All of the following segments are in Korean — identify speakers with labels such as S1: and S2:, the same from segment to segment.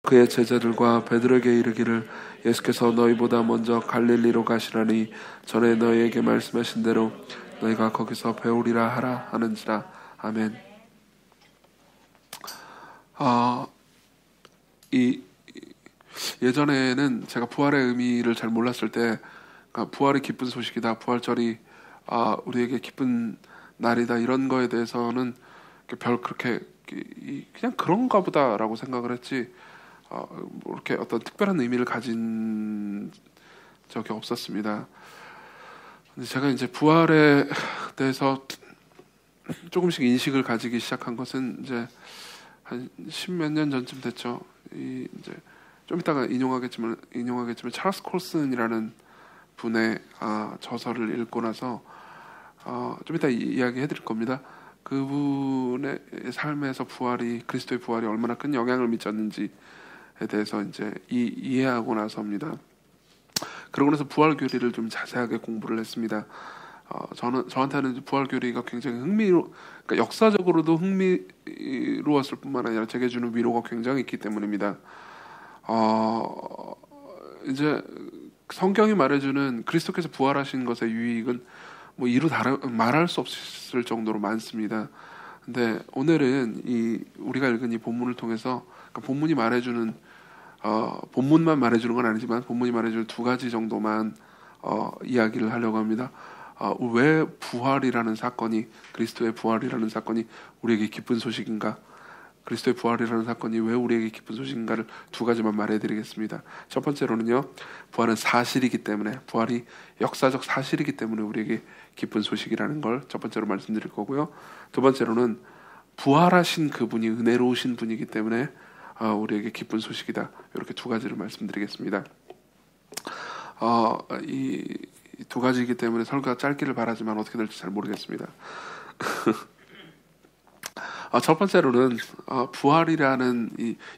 S1: 그의 제자들과 베드로에게 이르기를 예수께서 너희보다 먼저 갈릴리로 가시라니 전에 너희에게 말씀하신 대로 너희가 거기서 배우리라 하라 하는지라. 아멘. 예전에는 제가 부활의 의미를 잘 몰랐을 때, 그러니까 부활이 기쁜 소식이다, 부활절이 우리에게 기쁜 날이다, 이런 거에 대해서는 별 그렇게 그냥 그런가 보다라고 생각을 했지, 뭐 이렇게 어떤 특별한 의미를 가진 적이 없었습니다. 근데 제가 이제 부활에 대해서 조금씩 인식을 가지기 시작한 것은 이제 한 10몇 년 전쯤 됐죠. 이제 좀 이따가 인용하겠지만 찰스 콜슨이라는 분의 저서를 읽고 나서 좀 이따 이야기해드릴 겁니다. 그분의 삶에서 부활이, 그리스도의 부활이 얼마나 큰 영향을 미쳤는지에 대해서 이제 이해하고 나서입니다. 그러고 나서 부활 교리를 좀 자세하게 공부를 했습니다. 저한테는 부활 교리가 굉장히 그러니까 역사적으로도 흥미로웠을 뿐만 아니라 제게 주는 위로가 굉장히 있기 때문입니다. 이제 성경이 말해주는 그리스도께서 부활하신 것의 유익은 뭐 말할 수 없을 정도로 많습니다. 근데 오늘은 우리가 읽은 이 본문을 통해서, 그러니까 본문이 말해주는 본문만 말해주는 건 아니지만 본문이 말해주는 두 가지 정도만 이야기를 하려고 합니다. 왜 부활이라는 사건이, 그리스도의 부활이라는 사건이 우리에게 기쁜 소식인가? 그리스도의 부활이라는 사건이 왜 우리에게 기쁜 소식인가를 두 가지만 말해드리겠습니다. 첫 번째로는요, 부활은 사실이기 때문에, 부활이 역사적 사실이기 때문에 우리에게 기쁜 소식이라는 걸 첫 번째로 말씀드릴 거고요. 두 번째로는 부활하신 그분이 은혜로우신 분이기 때문에 우리에게 기쁜 소식이다. 이렇게 두 가지를 말씀드리겠습니다. 이 두 가지이기 때문에 설교가 짧기를 바라지만 어떻게 될지 잘 모르겠습니다. 첫 번째로는 부활이라는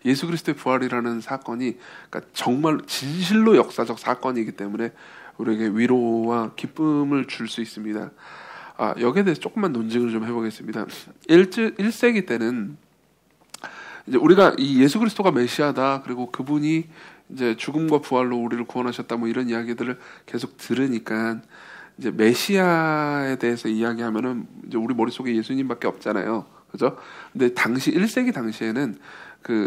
S1: 예수 그리스도의 부활이라는 사건이, 그러니까 정말 진실로 역사적 사건이기 때문에 우리에게 위로와 기쁨을 줄 수 있습니다. 여기에 대해서 조금만 논증을 좀 해보겠습니다. 1세기 때는 이제 우리가 이 예수 그리스도가 메시아다, 그리고 그분이 이제 죽음과 부활로 우리를 구원하셨다, 뭐 이런 이야기들을 계속 들으니까 이제 메시아에 대해서 이야기하면은 이제 우리 머릿속에 예수님밖에 없잖아요. 그죠? 근데 1세기 당시에는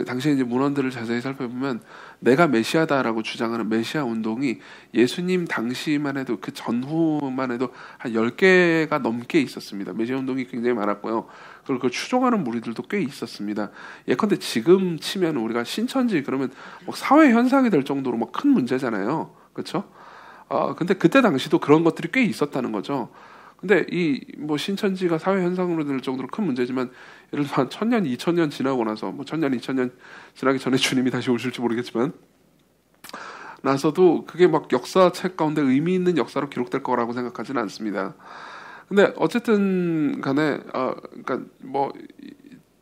S1: 당시에 이제 문헌들을 자세히 살펴보면 내가 메시아다라고 주장하는 메시아 운동이 예수님 당시만 해도, 그 전후만 해도 한 10개가 넘게 있었습니다. 메시아 운동이 굉장히 많았고요. 그리고 그걸 추종하는 무리들도 꽤 있었습니다. 예컨대 지금 치면 우리가 신천지 그러면 막 사회 현상이 될 정도로 막 큰 문제잖아요. 그렇죠? 근데 그때 당시도 그런 것들이 꽤 있었다는 거죠. 근데 뭐 신천지가 사회 현상으로 될 정도로 큰 문제지만, 예를 들어 한 1000년, 2000년 지나고 나서, 뭐 1000년, 2000년 지나기 전에 주님이 다시 오실지 모르겠지만 나서도 그게 막 역사책 가운데 의미 있는 역사로 기록될 거라고 생각하지는 않습니다. 근데 어쨌든 간에 그러니까 뭐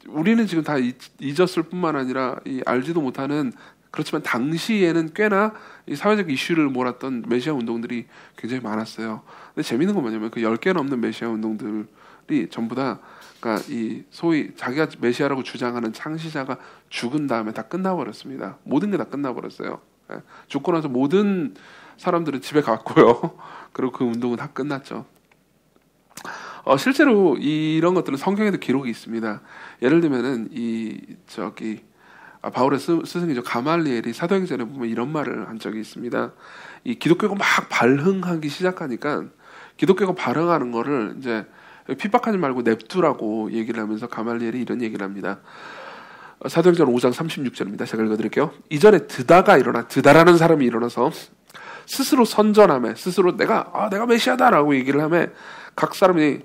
S1: 우리는 지금 다 잊었을 뿐만 아니라 알지도 못하는, 그렇지만 당시에는 꽤나 이 사회적 이슈를 몰았던 메시아 운동들이 굉장히 많았어요. 근데 재밌는 건 뭐냐면 그 10개 넘는 메시아 운동들이 전부 다, 그러니까 이 소위 자기가 메시아라고 주장하는 창시자가 죽은 다음에 다 끝나버렸습니다. 모든 게 다 끝나버렸어요. 죽고 나서 모든 사람들은 집에 갔고요. 그리고 그 운동은 다 끝났죠. 실제로 이런 것들은 성경에도 기록이 있습니다. 예를 들면은 바울의 스승이죠, 가말리엘이 사도행전에 보면 이런 말을 한 적이 있습니다. 이 기독교가 막 발흥하기 시작하니까 기독교가 발흥하는 거를 이제 핍박하지 말고 냅두라고 얘기를 하면서 가말리엘이 이런 얘기를 합니다. 사도행전 5장 36절입니다. 제가 읽어드릴게요. 이전에 드다라는 사람이 일어나서 스스로 선전하며, 스스로 내가 메시아다라고 얘기를 하며 각 사람이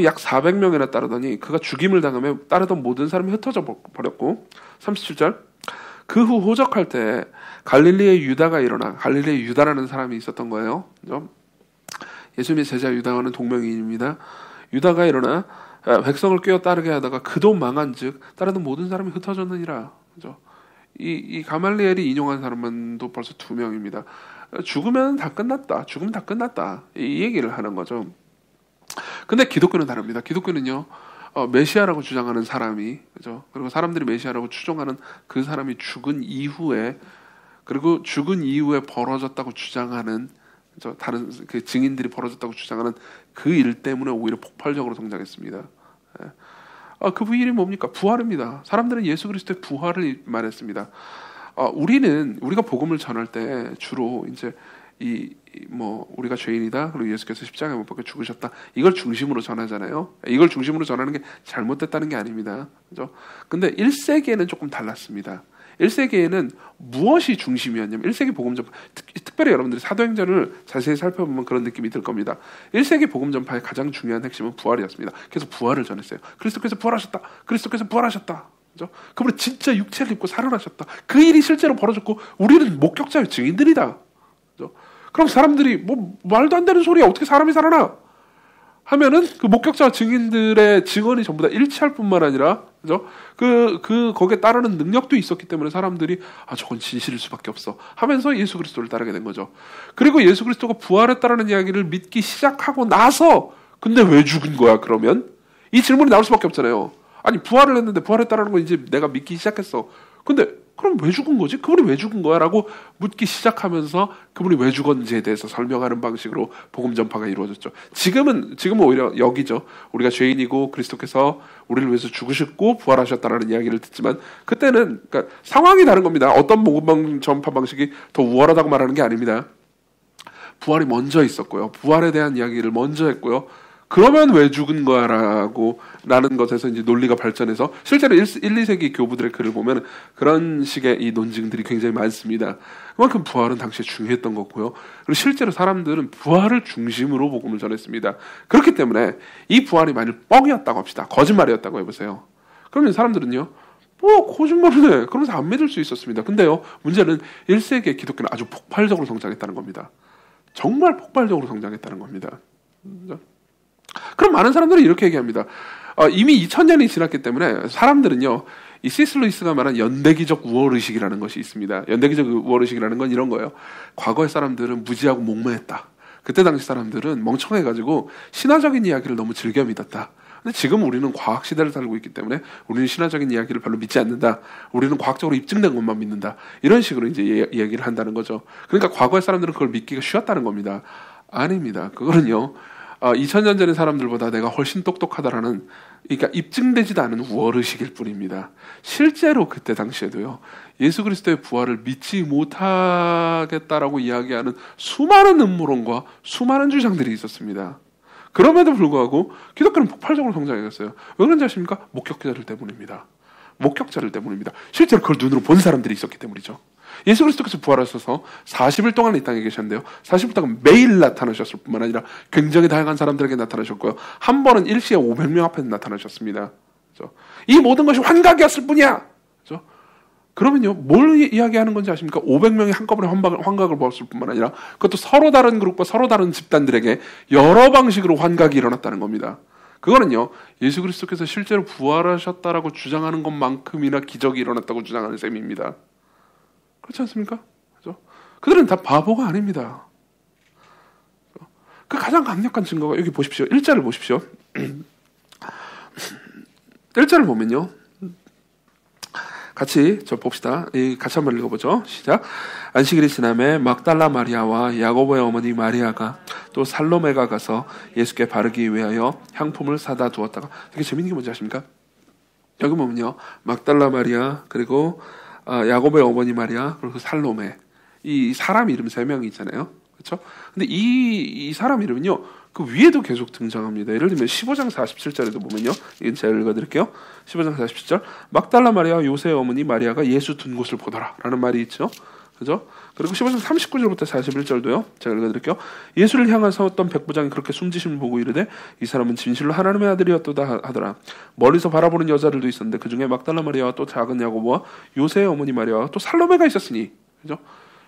S1: 약 400명이나 따르더니 그가 죽임을 당하며 따르던 모든 사람이 흩어져 버렸고, 37절, 그 후 호적할 때 갈릴리의 유다가 일어나, 갈릴리의 유다라는 사람이 있었던 거예요. 그죠? 예수님의 제자 유다와는 동명이인입니다. 유다가 일어나 백성을 꿰어 따르게 하다가 그도 망한즉 따르던 모든 사람이 흩어졌느니라. 그죠? 이 가말리엘이 인용한 사람만도 벌써 2명입니다. 죽으면 다 끝났다. 이 얘기를 하는 거죠. 근데 기독교는 다릅니다. 기독교는요, 메시아라고 주장하는 사람이, 그죠? 그리고 사람들이 메시아라고 추종하는 그 사람이 죽은 이후에, 그리고 죽은 이후에 벌어졌다고 주장하는, 그죠? 다른 그 증인들이 벌어졌다고 주장하는 그 일 때문에 오히려 폭발적으로 성장했습니다. 그 일이 뭡니까? 부활입니다. 사람들은 예수 그리스도의 부활을 말했습니다. 우리가 복음을 전할 때 주로 이제 우리가 죄인이다, 그리고 예수께서 십자가에 못 박혀 죽으셨다, 이걸 중심으로 전하잖아요. 이걸 중심으로 전하는 게 잘못됐다는 게 아닙니다. 그죠? 근데 1세기에는 조금 달랐습니다. 1세기에는 무엇이 중심이었냐면, 1세기 복음 전파, 특별히 여러분들이 사도행전을 자세히 살펴보면 그런 느낌이 들 겁니다. 1세기 복음 전파의 가장 중요한 핵심은 부활이었습니다. 그래서 부활을 전했어요. 그리스도께서 부활하셨다. 그리스도께서 부활하셨다. 그죠? 그분이 진짜 육체를 입고 살아나셨다. 그 일이 실제로 벌어졌고 우리는 목격자의 증인들이다. 그죠? 그럼 사람들이 말도 안 되는 소리야, 어떻게 사람이 살아나? 하면은 그 목격자 증인들의 증언이 전부 다 일치할 뿐만 아니라, 그죠? 거기에 따르는 능력도 있었기 때문에 사람들이 저건 진실일 수밖에 없어 하면서 예수 그리스도를 따르게 된 거죠. 그리고 예수 그리스도가 부활했다라는 이야기를 믿기 시작하고 나서, 근데 왜 죽은 거야 그러면? 이 질문이 나올 수밖에 없잖아요. 아니, 부활을 했는데 부활했다라는 건 이제 내가 믿기 시작했어. 근데 그럼 왜 죽은 거지? 그분이 왜 죽은 거야? 라고 묻기 시작하면서 그분이 왜 죽었는지에 대해서 설명하는 방식으로 복음 전파가 이루어졌죠. 지금은 오히려 여기죠. 우리가 죄인이고 그리스도께서 우리를 위해서 죽으셨고 부활하셨다라는 이야기를 듣지만, 그때는 그러니까 상황이 다른 겁니다. 어떤 복음 전파 방식이 더 우월하다고 말하는 게 아닙니다. 부활이 먼저 있었고요. 부활에 대한 이야기를 먼저 했고요. 그러면 왜 죽은 거야? 라는 것에서 이제 논리가 발전해서, 실제로 1, 2세기 교부들의 글을 보면 그런 식의 이 논증들이 굉장히 많습니다. 그만큼 부활은 당시에 중요했던 거고요. 그리고 실제로 사람들은 부활을 중심으로 복음을 전했습니다. 그렇기 때문에 이 부활이 만일 뻥이었다고 합시다. 거짓말이었다고 해보세요. 그러면 사람들은요, 거짓말이네, 그러면서 안 믿을 수 있었습니다. 근데요, 문제는 1세기의 기독교는 아주 폭발적으로 성장했다는 겁니다. 정말 폭발적으로 성장했다는 겁니다. 그럼 많은 사람들은 이렇게 얘기합니다. 이미 2000년이 지났기 때문에 사람들은요, 이 C.S. 루이스가 말한 연대기적 우월의식이라는 것이 있습니다. 연대기적 우월의식이라는 건 이런 거예요. 과거의 사람들은 무지하고 목매했다. 그때 당시 사람들은 멍청해가지고 신화적인 이야기를 너무 즐겨 믿었다. 근데 지금 우리는 과학 시대를 살고 있기 때문에 우리는 신화적인 이야기를 별로 믿지 않는다. 우리는 과학적으로 입증된 것만 믿는다. 이런 식으로 이제 이야기를 한다는 거죠. 그러니까 과거의 사람들은 그걸 믿기가 쉬웠다는 겁니다. 아닙니다. 그거는요, 2000년 전의 사람들보다 내가 훨씬 똑똑하다라는, 그러니까 입증되지도 않은 우월의식일 뿐입니다. 실제로 그때 당시에도요, 예수 그리스도의 부활을 믿지 못하겠다라고 이야기하는 수많은 음모론과 수많은 주장들이 있었습니다. 그럼에도 불구하고 기독교는 폭발적으로 성장했어요. 왜 그런지 아십니까? 목격자들 때문입니다. 목격자들 때문입니다. 실제로 그걸 눈으로 본 사람들이 있었기 때문이죠. 예수 그리스도께서 부활하셔서 40일 동안 이 땅에 계셨는데요, 40일 동안 매일 나타나셨을 뿐만 아니라 굉장히 다양한 사람들에게 나타나셨고요, 한 번은 일시에 500명 앞에 나타나셨습니다. 그렇죠? 이 모든 것이 환각이었을 뿐이야. 그렇죠? 그러면요, 뭘 이야기하는 건지 아십니까? 500명이 한꺼번에 환각을 보았을 뿐만 아니라 그것도 서로 다른 그룹과 서로 다른 집단들에게 여러 방식으로 환각이 일어났다는 겁니다. 그거는요, 예수 그리스도께서 실제로 부활하셨다라고 주장하는 것만큼이나 기적이 일어났다고 주장하는 셈입니다. 그렇지 않습니까? 그렇죠? 그들은 다 바보가 아닙니다. 그 가장 강력한 증거가 여기 보십시오. 1절을 보십시오. 1절을 보면요, 같이 봅시다. 같이 한번 읽어보죠. 시작. 안식일이 지남에 막달라 마리아와 야고보의 어머니 마리아가 또 살로메가 가서 예수께 바르기 위하여 향품을 사다 두었다가, 되게 재밌는 게 뭔지 아십니까? 여기 보면요, 막달라 마리아, 그리고 야고보의 어머니 마리아, 그리고 살로메, 이 사람 이름 3명이 있잖아요. 그렇죠? 근데 이 사람 이름은요, 그 위에도 계속 등장합니다. 예를 들면 15장 47절에도 보면요, 이건 제가 읽어드릴게요. 15장 47절, 막달라 마리아와 요새의 어머니 마리아가 예수 둔 곳을 보더라 라는 말이 있죠. 그죠? 그리고 15장 39절부터 41절도요. 제가 읽어드릴게요. 예수를 향해서 어떤 백부장이 그렇게 숨지심을 보고 이르되 이 사람은 진실로 하나님의 아들이었도다 하더라. 멀리서 바라보는 여자들도 있었는데 그 중에 막달라 마리아와 또 작은 야고보와 요새의 어머니 마리아와 또 살로메가 있었으니. 그죠?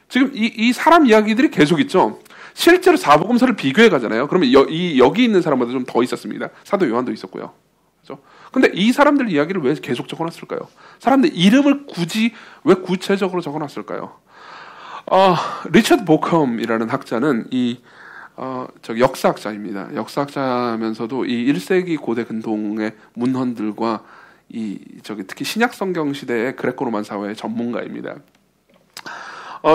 S1: 지금 이 사람 이야기들이 계속 있죠. 실제로 사복음서를 비교해 가잖아요. 그러면 여기 있는 사람보다 좀 더 있었습니다. 사도 요한도 있었고요. 그죠? 근데 이 사람들 이야기를 왜 계속 적어놨을까요? 사람들 이름을 굳이 왜 구체적으로 적어놨을까요? 리처드 보컴이라는 학자는 역사학자입니다. 역사학자면서도 이 1세기 고대 근동의 문헌들과 특히 신약 성경 시대의 그레코 로만 사회의 전문가입니다.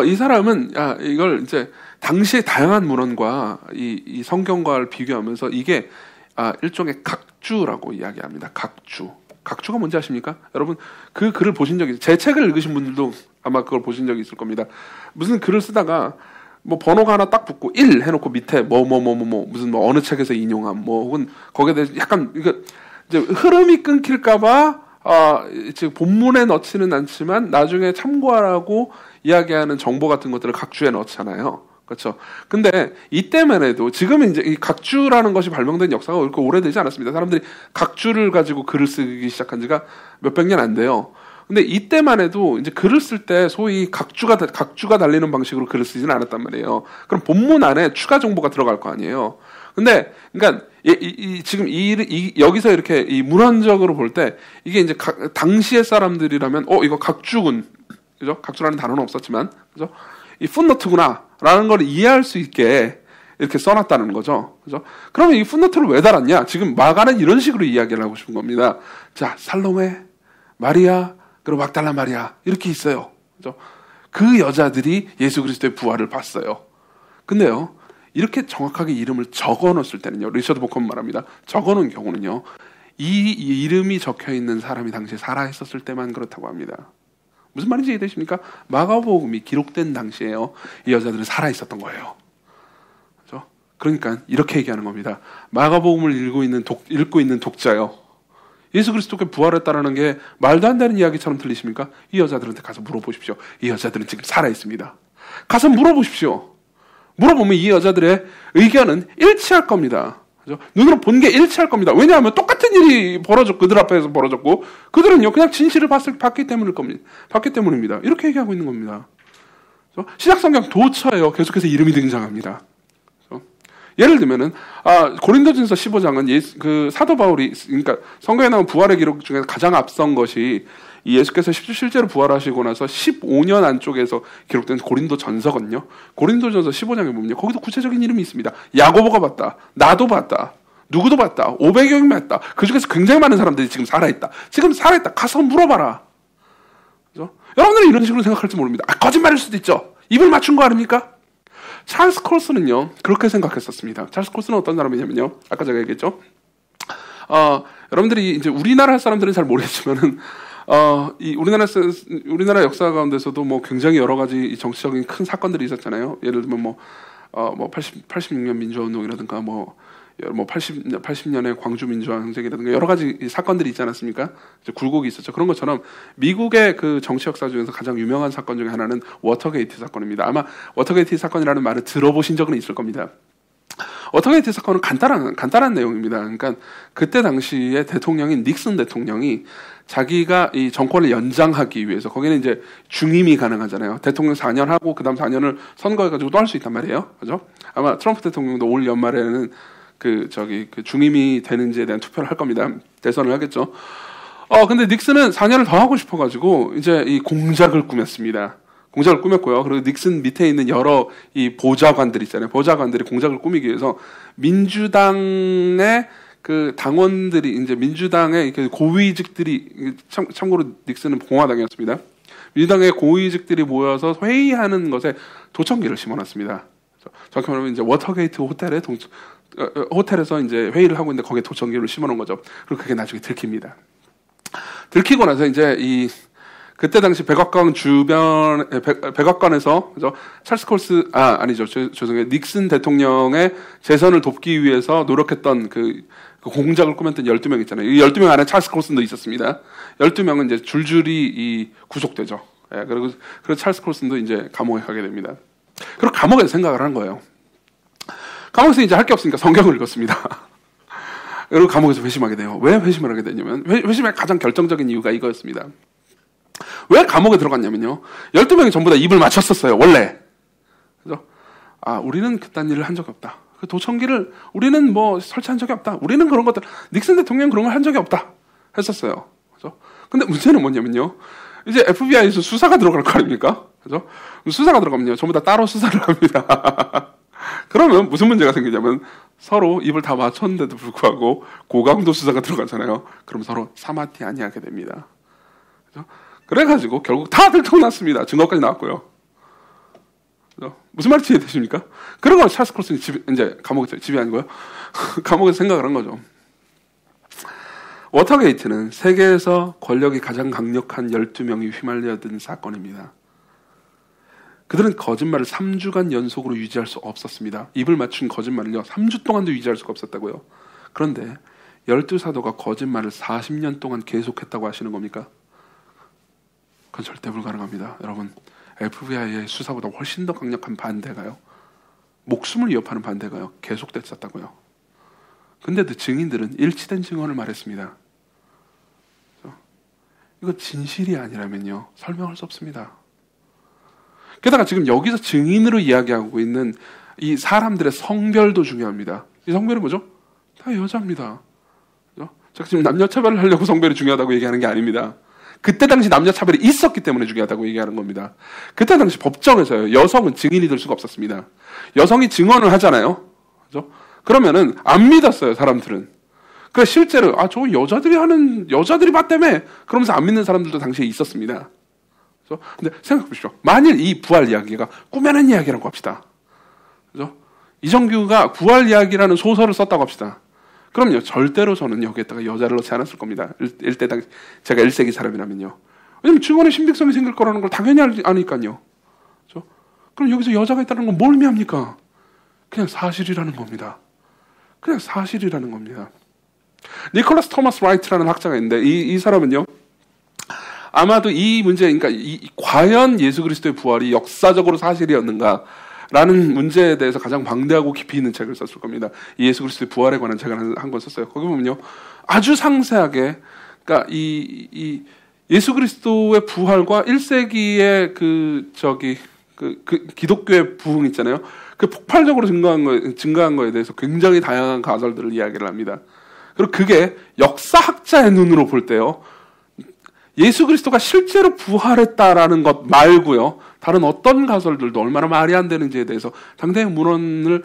S1: 이 사람은 이걸 이제 당시의 다양한 문헌과 이 성경과를 비교하면서 이게 일종의 각주라고 이야기합니다. 각주가 뭔지 아십니까? 여러분 그 글을 보신 적이 제 책을 읽으신 분들도 아마 그걸 보신 적이 있을 겁니다. 무슨 글을 쓰다가 뭐 번호가 하나 딱 붙고 1 해놓고 밑에 무슨 어느 책에서 인용함 혹은 거기에 대해서 약간 이제 흐름이 끊길까봐 즉 본문에 넣지는 않지만 나중에 참고하라고 이야기하는 정보 같은 것들을 각주에 넣잖아요. 그렇죠. 근데 이때만 해도 지금은 이제 이 각주라는 것이 발명된 역사가 그렇게 오래되지 않았습니다. 사람들이 각주를 가지고 글을 쓰기 시작한 지가 몇백 년 안 돼요. 근데 이때만 해도 이제 글을 쓸 때 소위 각주가 달리는 방식으로 글을 쓰지는 않았단 말이에요. 그럼 본문 안에 추가 정보가 들어갈 거 아니에요. 근데 그러니까 지금 여기서 이렇게 이 문헌적으로 볼 때 이게 이제 당시의 사람들이라면 이거 각주군, 그죠? 각주라는 단어는 없었지만, 그죠? 이 풋노트구나라는 걸 이해할 수 있게 이렇게 써놨다는 거죠, 그죠? 그러면 이 풋노트를 왜 달았냐? 지금 마가는 이런 식으로 이야기를 하고 싶은 겁니다. 자, 살로메, 마리아, 그리고 막달라 마리아 이렇게 있어요, 그죠? 그 여자들이 예수 그리스도의 부활을 봤어요. 근데요, 이렇게 정확하게 이름을 적어놓았을 때는요, 리처드 보컨 말합니다. 적어놓은 경우는요, 이 이름이 적혀있는 사람이 당시에 살아있었을 때만 그렇다고 합니다. 무슨 말인지 이해되십니까? 마가복음이 기록된 당시에요, 이 여자들은 살아있었던 거예요. 그렇죠? 그러니까 이렇게 얘기하는 겁니다. 마가복음을 읽고 있는 독자요, 예수 그리스도께 부활했다라는 게 말도 안 되는 이야기처럼 들리십니까? 이 여자들한테 가서 물어보십시오. 이 여자들은 지금 살아있습니다. 가서 물어보십시오. 물어보면 이 여자들의 의견은 일치할 겁니다. 그죠? 눈으로 본 게 일치할 겁니다. 왜냐하면 똑같은 일이 그들 앞에서 벌어졌고, 그들은요, 그냥 진실을 봤기 때문입니다. 이렇게 얘기하고 있는 겁니다. 그죠? 신약성경 도처에요, 계속해서 이름이 등장합니다. 그죠? 예를 들면은, 고린도전서 15장은 그 사도 바울이, 그러니까 성경에 나온 부활의 기록 중에 가장 앞선 것이 이 예수께서 실제로 부활하시고 나서 15년 안쪽에서 기록된 고린도 전서거든요. 고린도 전서 15장에 보면요, 거기도 구체적인 이름이 있습니다. 야고보가 봤다, 나도 봤다, 누구도 봤다, 500여 명이 봤다. 그 중에서 굉장히 많은 사람들이 지금 살아있다. 가서 물어봐라. 그죠? 여러분들은 이런 식으로 생각할지 모릅니다. 거짓말일 수도 있죠. 입을 맞춘 거 아닙니까? 찰스 콜슨은요, 그렇게 생각했었습니다. 찰스 콜슨은 어떤 사람이냐면요, 아까 제가 얘기했죠. 여러분들이 이제 우리나라 사람들은 잘 모르겠지만은, 우리나라 역사 가운데서도 뭐 굉장히 여러 가지 정치적인 큰 사건들이 있었잖아요. 예를 들면 86년 민주화운동이라든가 80년의 광주 민주화 항쟁이라든가 여러 가지 사건들이 있지 않았습니까? 이제 굴곡이 있었죠. 그런 것처럼 미국의 그 정치 역사 중에서 가장 유명한 사건 중에 하나는 워터게이트 사건입니다. 아마 워터게이트 사건이라는 말을 들어보신 적은 있을 겁니다. 워터게이트 사건은 간단한 내용입니다. 그러니까 그때 당시에 대통령인 닉슨 대통령이 자기가 이 정권을 연장하기 위해서, 거기는 이제 중임이 가능하잖아요. 대통령 4년 하고 그 다음 4년을 선거해가지고 또 할 수 있단 말이에요. 그죠? 아마 트럼프 대통령도 올 연말에는 그 중임이 되는지에 대한 투표를 할 겁니다. 대선을 하겠죠. 근데 닉슨은 4년을 더 하고 싶어가지고 이제 이 공작을 꾸몄습니다. 공작을 꾸몄고요. 그리고 닉슨 밑에 있는 여러 이 보좌관들 있잖아요. 보좌관들이 공작을 꾸미기 위해서 민주당의 그 당원들이, 이제 민주당의 그 고위직들이, 참고로 닉슨은 공화당이었습니다. 민주당의 고위직들이 모여서 회의하는 것에 도청기를 심어놨습니다. 정확히 말하면 이제 워터게이트 호텔에서 이제 회의를 하고 있는데 거기에 도청기를 심어놓은 거죠. 그리고 그게 나중에 들킵니다. 들키고 나서 이제 그때 당시 백악관 백악관에서, 그죠? 찰스 콜스, 죄송해요. 닉슨 대통령의 재선을 돕기 위해서 노력했던 그 공작을 꾸몄던 12명 있잖아요. 이 12명 안에 찰스 콜슨도 있었습니다. 12명은 이제 줄줄이 구속되죠. 예, 그리고 찰스 콜슨도 이제 감옥에 가게 됩니다. 그리고 감옥에서 생각을 한 거예요. 감옥에서 이제 할 게 없으니까 성경을 읽었습니다. 그리고 감옥에서 회심하게 돼요. 왜 회심을 하게 됐냐면, 회심의 가장 결정적인 이유가 이거였습니다. 왜 감옥에 들어갔냐면요, 12명이 전부 다 입을 맞췄었어요, 원래. 그죠? 우리는 그딴 일을 한 적이 없다. 그 도청기를 우리는 뭐 설치한 적이 없다. 우리는 그런 것들, 닉슨 대통령 그런 걸 한 적이 없다. 했었어요. 그죠? 근데 문제는 뭐냐면요, 이제 FBI에서 수사가 들어갈 거 아닙니까? 그죠? 수사가 들어가면요, 전부 다 따로 수사를 합니다. 그러면 무슨 문제가 생기냐면 서로 입을 다 맞췄는데도 불구하고 고강도 수사가 들어가잖아요. 그럼 서로 사마티 아니하게 됩니다. 그죠? 그래가지고 결국 다 들통났습니다. 증거까지 나왔고요. 그죠? 무슨 말인지 이해되십니까? 그러고 찰스 콜슨이 이제 감옥에, 집이 아니고요. 감옥에서 생각을 한 거죠. 워터게이트는 세계에서 권력이 가장 강력한 12명이 휘말려든 사건입니다. 그들은 거짓말을 3주간 연속으로 유지할 수 없었습니다. 입을 맞춘 거짓말을요 3주 동안도 유지할 수가 없었다고요. 그런데 12사도가 거짓말을 40년 동안 계속했다고 하시는 겁니까? 그건 절대 불가능합니다. 여러분, FBI의 수사보다 훨씬 더 강력한 반대가요, 목숨을 위협하는 반대가요, 계속됐었다고요. 근데도 증인들은 일치된 증언을 말했습니다. 이거 진실이 아니라면요 설명할 수 없습니다. 게다가 지금 여기서 증인으로 이야기하고 있는 이 사람들의 성별도 중요합니다. 이 성별은 뭐죠? 다 여자입니다. 그죠? 제가 지금 남녀차별을 하려고 성별이 중요하다고 얘기하는 게 아닙니다. 그때 당시 남녀차별이 있었기 때문에 중요하다고 얘기하는 겁니다. 그때 당시 법정에서요, 여성은 증인이 될 수가 없었습니다. 여성이 증언을 하잖아요. 그죠? 그러면은 안 믿었어요, 사람들은. 그러니까 실제로 저 여자들이 봤다며 그러면서 안 믿는 사람들도 당시에 있었습니다. 그죠? 근데 생각해 보십시오. 만일 이 부활 이야기가 꿈에는 이야기라고 합시다. 그죠? 이정규가 부활 이야기라는 소설을 썼다고 합시다. 그럼요, 절대로 저는 여기에다가 여자를 넣지 않았을 겁니다. 일대 당 제가 1세기 사람이라면요. 왜냐면 증언의 신빙성이 생길 거라는 걸 당연히 아니까요. 그죠? 그럼 여기서 여자가 있다는 건 뭘 의미합니까? 그냥 사실이라는 겁니다. 그냥 사실이라는 겁니다. 니콜라스 토마스 라이트라는 학자가 있는데 이 사람은요, 아마도 이 문제, 그러니까 과연 예수 그리스도의 부활이 역사적으로 사실이었는가라는 문제에 대해서 가장 방대하고 깊이 있는 책을 썼을 겁니다. 예수 그리스도의 부활에 관한 책을 한 권 썼어요. 거기 보면요, 아주 상세하게, 그러니까 이 예수 그리스도의 부활과 1세기의 그 기독교의 부흥 있잖아요. 그 폭발적으로 증가한 거에 대해서 굉장히 다양한 가설들을 이야기를 합니다. 그리고 그게 역사학자의 눈으로 볼 때요, 예수 그리스도가 실제로 부활했다라는 것 말고요, 다른 어떤 가설들도 얼마나 말이 안 되는지에 대해서 상당히 문헌을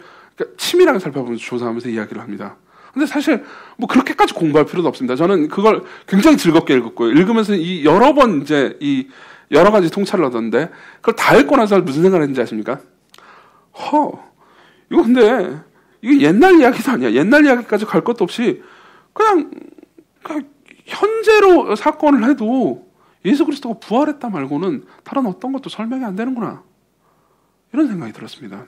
S1: 치밀하게 살펴보면서 조사하면서 이야기를 합니다. 근데 사실 뭐 그렇게까지 공부할 필요도 없습니다. 저는 그걸 굉장히 즐겁게 읽었고요. 읽으면서 여러 번 이제 여러 가지 통찰을 얻었는데, 그걸 다 읽고 나서 무슨 생각을 했는지 아십니까? 이거 근데 이게 옛날 이야기도 아니야. 옛날 이야기까지 갈 것도 없이 그냥 현재로 사건을 해도 예수 그리스도가 부활했다 말고는 다른 어떤 것도 설명이 안 되는구나, 이런 생각이 들었습니다.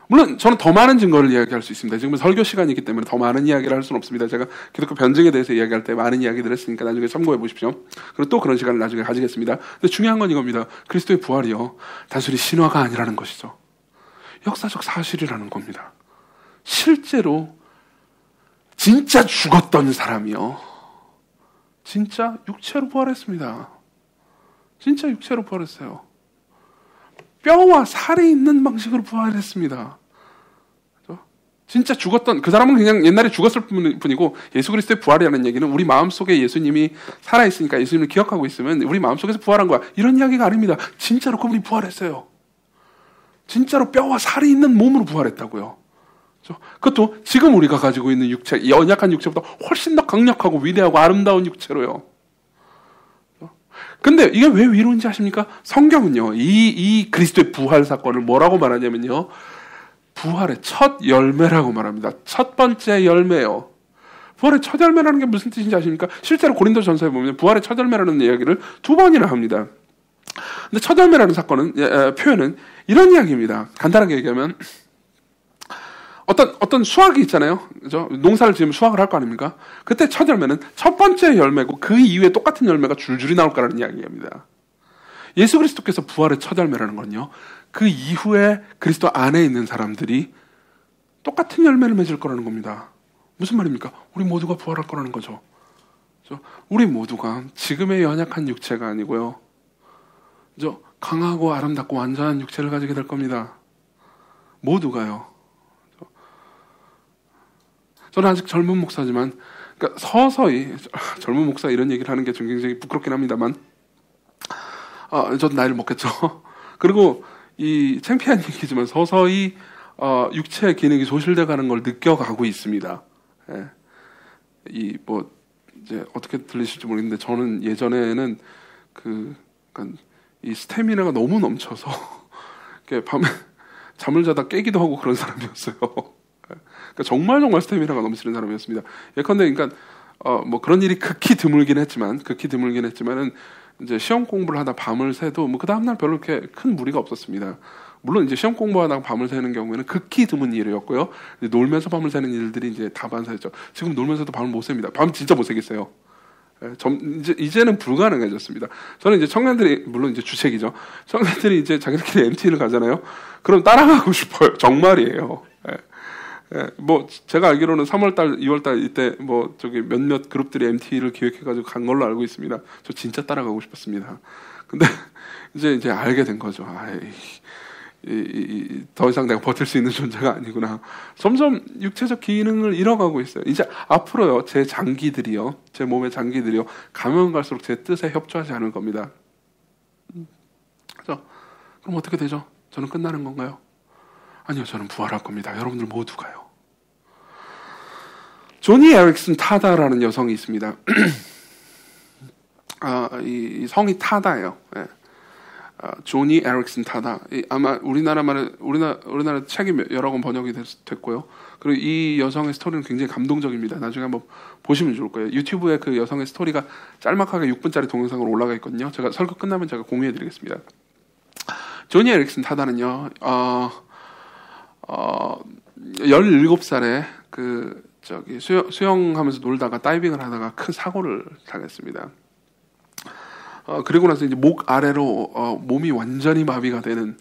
S1: 물론 저는 더 많은 증거를 이야기할 수 있습니다. 지금은 설교 시간이기 때문에 더 많은 이야기를 할 수는 없습니다. 제가 기독교 변증에 대해서 이야기할 때 많은 이야기를 했으니까 나중에 참고해 보십시오. 그리고 또 그런 시간을 나중에 가지겠습니다. 근데 중요한 건 이겁니다. 그리스도의 부활이요, 단순히 신화가 아니라는 것이죠. 역사적 사실이라는 겁니다. 실제로 진짜 죽었던 사람이요, 진짜 육체로 부활했습니다. 진짜 육체로 부활했어요. 뼈와 살이 있는 방식으로 부활했습니다. 진짜 죽었던 그 사람은 그냥 옛날에 죽었을 뿐이고, 예수 그리스도의 부활이라는 얘기는 우리 마음속에 예수님이 살아있으니까 예수님을 기억하고 있으면 우리 마음속에서 부활한 거야, 이런 이야기가 아닙니다. 진짜로 그분이 부활했어요. 진짜로 뼈와 살이 있는 몸으로 부활했다고요. 그것도 지금 우리가 가지고 있는 육체, 연약한 육체보다 훨씬 더 강력하고 위대하고 아름다운 육체로요. 근데 이게 왜 위로인지 아십니까? 성경은요, 이 그리스도의 부활 사건을 뭐라고 말하냐면요, 부활의 첫 열매라고 말합니다. 첫 번째 열매요. 부활의 첫 열매라는 게 무슨 뜻인지 아십니까? 실제로 고린도전서에 보면 부활의 첫 열매라는 이야기를 2번이나 합니다. 근데 첫 열매라는 사건은, 표현은 이런 이야기입니다. 간단하게 얘기하면, 어떤 수확이 있잖아요. 그죠? 농사를 지으면 수확을 할 거 아닙니까? 그때 첫 열매는 첫 번째 열매고 그 이후에 똑같은 열매가 줄줄이 나올 거라는 이야기입니다. 예수 그리스도께서 부활의 첫 열매라는 건요, 그 이후에 그리스도 안에 있는 사람들이 똑같은 열매를 맺을 거라는 겁니다. 무슨 말입니까? 우리 모두가 부활할 거라는 거죠. 그죠? 우리 모두가 지금의 연약한 육체가 아니고요, 그죠? 강하고 아름답고 완전한 육체를 가지게 될 겁니다. 모두가요. 저는 아직 젊은 목사지만, 그러니까 서서히, 젊은 목사 이런 얘기를 하는 게 좀 굉장히 부끄럽긴 합니다만, 저도 나이를 먹겠죠. 그리고 이 창피한 얘기지만 서서히 육체의 기능이 소실돼 가는 걸 느껴가고 있습니다. 예. 이 뭐 이제 어떻게 들리실지 모르겠는데 저는 예전에는 그러니까 이 스태미나가 너무 넘쳐서 밤에 잠을 자다 깨기도 하고 그런 사람이었어요. 그러니까 정말 스태미나가 넘치는 사람이었습니다. 예컨대 그러니까 뭐 그런 일이 극히 드물긴 했지만은 이제 시험 공부를 하다 밤을 새도 뭐 그 다음날 별로 그렇게 큰 무리가 없었습니다. 물론 이제 시험 공부하다가 밤을 새는 경우에는 극히 드문 일이었고요. 이제 놀면서 밤을 새는 일들이 이제 다반사였죠. 지금 놀면서도 밤을 못 셉니다. 밤 진짜 못 새겠어요. 이제는 불가능해졌습니다. 저는 이제 청년들이 물론 이제 주책이죠. 청년들이 이제 자기들끼리 MT를 가잖아요. 그럼 따라가고 싶어요. 정말이에요. 뭐 제가 알기로는 3월달, 2월달 이때 뭐 저기 몇몇 그룹들이 MT를 기획해가지고 간 걸로 알고 있습니다. 저 진짜 따라가고 싶었습니다. 근데 이제 알게 된 거죠. 더 이상 내가 버틸 수 있는 존재가 아니구나. 점점 육체적 기능을 잃어가고 있어요. 이제 앞으로요, 제 몸의 장기들이요, 가면 갈수록 제 뜻에 협조하지 않을 겁니다. 그렇죠? 그럼 어떻게 되죠? 저는 끝나는 건가요? 아니요, 저는 부활할 겁니다. 여러분들 모두가요. 조니 에릭슨 타다라는 여성이 있습니다. 이 성이 타다예요. 예. 조니 에릭슨 타다. 아마 우리나라 책이 여러 권 번역이 됐고요. 그리고 이 여성의 스토리는 굉장히 감동적입니다. 나중에 한번 보시면 좋을 거예요. 유튜브에 그 여성의 스토리가 짤막하게 6분짜리 동영상으로 올라가 있거든요. 제가 설교 끝나면 제가 공유해드리겠습니다. 조니 에릭슨 타다는요, 17살에 수영하면서 놀다가 다이빙을 하다가 큰 사고를 당했습니다. 그리고 나서 이제 목 아래로 몸이 완전히 마비가 되는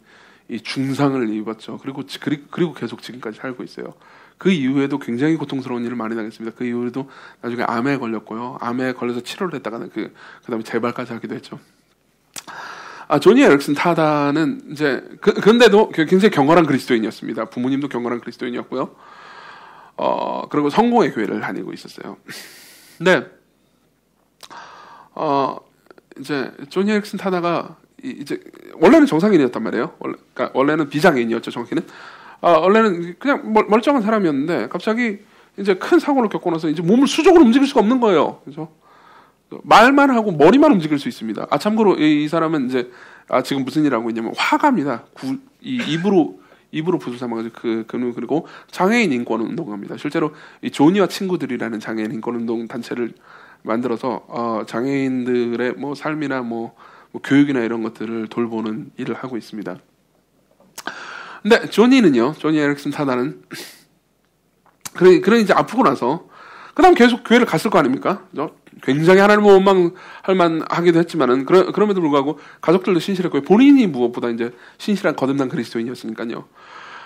S1: 이 중상을 입었죠. 그리고 계속 지금까지 살고 있어요. 그 이후에도 굉장히 고통스러운 일을 많이 당했습니다. 그 이후에도 나중에 암에 걸렸고요. 암에 걸려서 치료를 했다가는 그다음에 재발까지 하기도 했죠. 조니 에릭슨 타다는 이제 근데도 굉장히 경건한 그리스도인이었습니다. 부모님도 경건한 그리스도인이었고요. 그리고 성공의 교회를 다니고 있었어요. 근데 이제 조니 에릭슨 타다가 이제 원래는 정상인이었단 말이에요. 원래는 비장애인이었죠. 정확히는 원래는 그냥 멀쩡한 사람이었는데 갑자기 이제 큰 사고를 겪고 나서 이제 몸을 수적으로 움직일 수가 없는 거예요. 그래서 말만 하고 머리만 움직일 수 있습니다. 참고로 이 사람은 이제 지금 무슨 일을 하고 있냐면 화가입니다. 입으로 붓을 삼아가지고 그리고 장애인 인권 운동합니다. 실제로 이 조니와 친구들이라는 장애인 인권 운동 단체를 만들어서 장애인들의 뭐 삶이나 뭐 교육이나 이런 것들을 돌보는 일을 하고 있습니다. 근데 조니 에릭슨 타다는 그런 이제 아프고 나서 그다음 계속 교회를 갔을 거 아닙니까? 굉장히 하나님을 원망할 만하기도 했지만은 그럼에도 불구하고 가족들도 신실했고요. 본인이 무엇보다 이제 신실한 거듭난 그리스도인이었으니까요.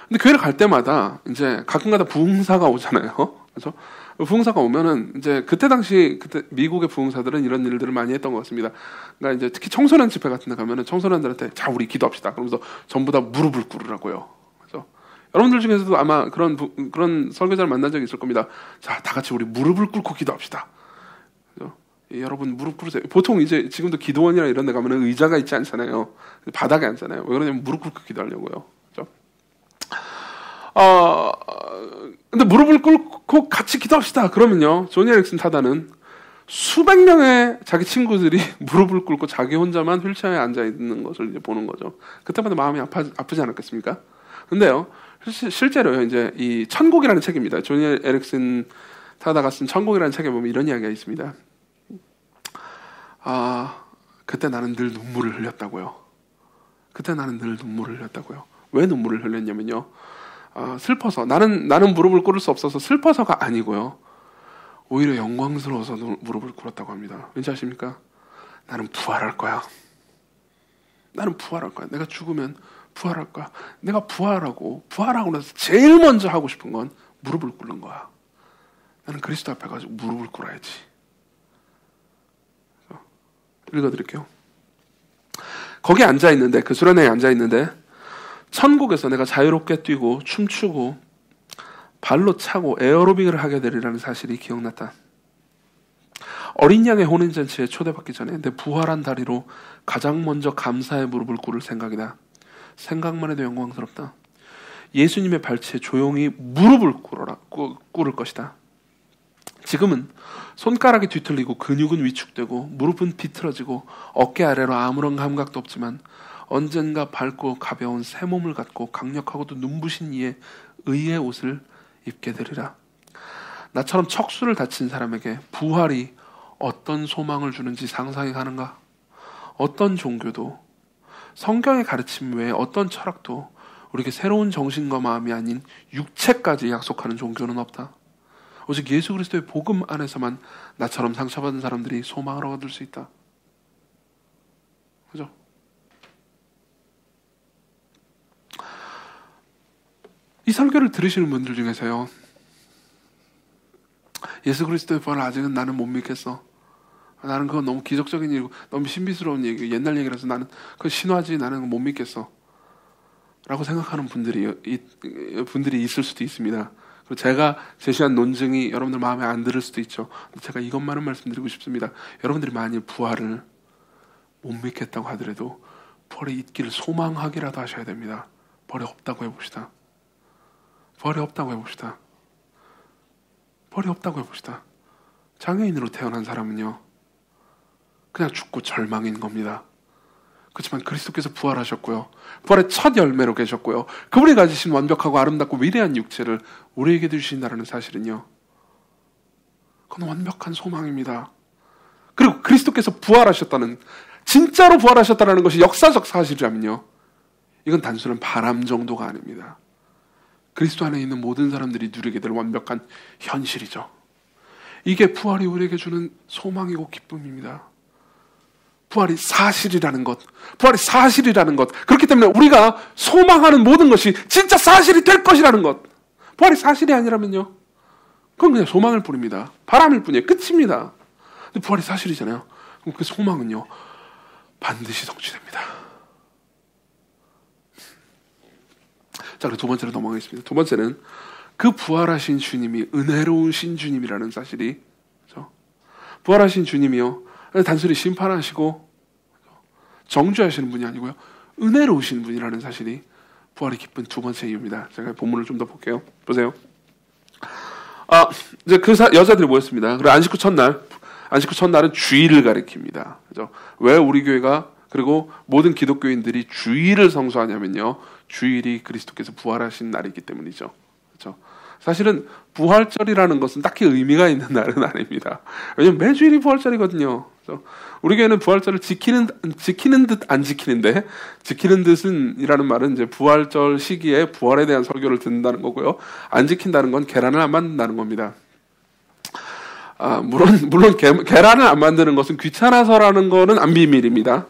S1: 근데 교회를 갈 때마다 이제 가끔가다 부흥사가 오잖아요. 그래서 부흥사가 오면은 이제 그때 미국의 부흥사들은 이런 일들을 많이 했던 것 같습니다. 그러니까 이제 특히 청소년 집회 같은 데 가면은 청소년들한테 자 우리 기도합시다. 그러면서 전부 다 무릎을 꿇으라고요. 그래서 여러분들 중에서도 아마 그런 설교자를 만난 적이 있을 겁니다. 자, 다 같이 우리 무릎을 꿇고 기도합시다. 그래서 여러분 무릎 꿇으세요. 보통 이제 지금도 기도원이나 이런 데 가면은 의자가 있지 않잖아요. 바닥에 앉잖아요. 왜 그러냐면 무릎 꿇고 기도하려고요. 그렇죠? 근데 무릎을 꿇고 같이 기도합시다. 그러면요, 조니 에릭슨 타다는 수백 명의 자기 친구들이 무릎을 꿇고 자기 혼자만 휠체어에 앉아 있는 것을 이제 보는 거죠. 그때마다 마음이 아프지 않았겠습니까? 근데요, 실제로요, 이제 이 천국이라는 책입니다. 조니 에릭슨 타다가 쓴 천국이라는 책에 보면 이런 이야기가 있습니다. 그때 나는 늘 눈물을 흘렸다고요. 왜 눈물을 흘렸냐면요, 슬퍼서 나는 무릎을 꿇을 수 없어서 슬퍼서가 아니고요, 오히려 영광스러워서 무릎을 꿇었다고 합니다. 왠지 아십니까? 나는 부활할 거야. 내가 죽으면 부활할 거야. 내가 부활하고 나서 제일 먼저 하고 싶은 건 무릎을 꿇는 거야. 나는 그리스도 앞에 가지고 무릎을 꿇어야지. 읽어드릴게요. 거기 앉아있는데, 그 수련회에 앉아있는데, 천국에서 내가 자유롭게 뛰고 춤추고 발로 차고 에어로빅을 하게 되리라는 사실이 기억났다. 어린 양의 혼인잔치에 초대받기 전에 내 부활한 다리로 가장 먼저 감사의 무릎을 꿇을 생각이다. 생각만 해도 영광스럽다. 예수님의 발치에 조용히 무릎을 꿇을 것이다. 지금은 손가락이 뒤틀리고 근육은 위축되고 무릎은 비틀어지고 어깨 아래로 아무런 감각도 없지만 언젠가 밝고 가벼운 새 몸을 갖고 강력하고도 눈부신 이의 의의 옷을 입게 되리라. 나처럼 척수를 다친 사람에게 부활이 어떤 소망을 주는지 상상이 가는가? 어떤 종교도, 성경의 가르침 외에 어떤 철학도 우리에게 새로운 정신과 마음이 아닌 육체까지 약속하는 종교는 없다. 오직 예수 그리스도의 복음 안에서만 나처럼 상처받은 사람들이 소망을 얻을 수 있다. 그죠? 이 설교를 들으시는 분들 중에서요, 예수 그리스도의 부활을 아직은 나는 못 믿겠어. 나는 그건 너무 기적적인 일이고 너무 신비스러운 얘기, 옛날 얘기라서 나는 그건 신화지, 나는 못 믿겠어 라고 생각하는 분들이 있을 수도 있습니다. 그리고 제가 제시한 논증이 여러분들 마음에 안 들을 수도 있죠. 제가 이것만은 말씀드리고 싶습니다. 여러분들이 만일 부활을 못 믿겠다고 하더라도 부활이 있기를 소망하기라도 하셔야 됩니다. 부활이 없다고 해봅시다. 부활이 없다고 해봅시다. 부활이 없다고 해봅시다. 장애인으로 태어난 사람은요, 그냥 죽고 절망인 겁니다. 그렇지만 그리스도께서 부활하셨고요, 부활의 첫 열매로 계셨고요, 그분이 가지신 완벽하고 아름답고 위대한 육체를 우리에게 주신다는 사실은요, 그건 완벽한 소망입니다. 그리고 그리스도께서 부활하셨다는, 진짜로 부활하셨다는 것이 역사적 사실이라면요, 이건 단순한 바람 정도가 아닙니다. 그리스도 안에 있는 모든 사람들이 누리게 될 완벽한 현실이죠. 이게 부활이 우리에게 주는 소망이고 기쁨입니다. 부활이 사실이라는 것, 부활이 사실이라는 것, 그렇기 때문에 우리가 소망하는 모든 것이 진짜 사실이 될 것이라는 것. 부활이 사실이 아니라면요, 그건 그냥 소망일 뿐입니다. 바람일 뿐이에요. 끝입니다. 근데 부활이 사실이잖아요. 그럼 그 소망은요, 반드시 성취됩니다. 자, 그리고 두 번째로 넘어가겠습니다. 두 번째는 그 부활하신 주님이 은혜로우신 주님이라는 사실이, 그렇죠? 부활하신 주님이요, 단순히 심판하시고 정죄하시는 분이 아니고요, 은혜로우신 분이라는 사실이 부활이 기쁜 두 번째 이유입니다. 제가 본문을 좀 더 볼게요. 보세요. 이제 그 여자들이 모였습니다. 그리고 안식 후 첫날은 주일을 가리킵니다. 그죠? 왜 우리 교회가, 그리고 모든 기독교인들이 주일을 성수하냐면요, 주일이 그리스도께서 부활하신 날이기 때문이죠. 그렇죠? 사실은 부활절이라는 것은 딱히 의미가 있는 날은 아닙니다. 왜냐면 매주일이 부활절이거든요. 그렇죠? 우리 교회는 부활절을 지키는 듯 안 지키는데, 지키는 듯은 이라는 말은 이제 부활절 시기에 부활에 대한 설교를 듣는다는 거고요, 안 지킨다는 건 계란을 안 만든다는 겁니다. 물론 계란을 안 만드는 것은 귀찮아서라는 거는 안 비밀입니다.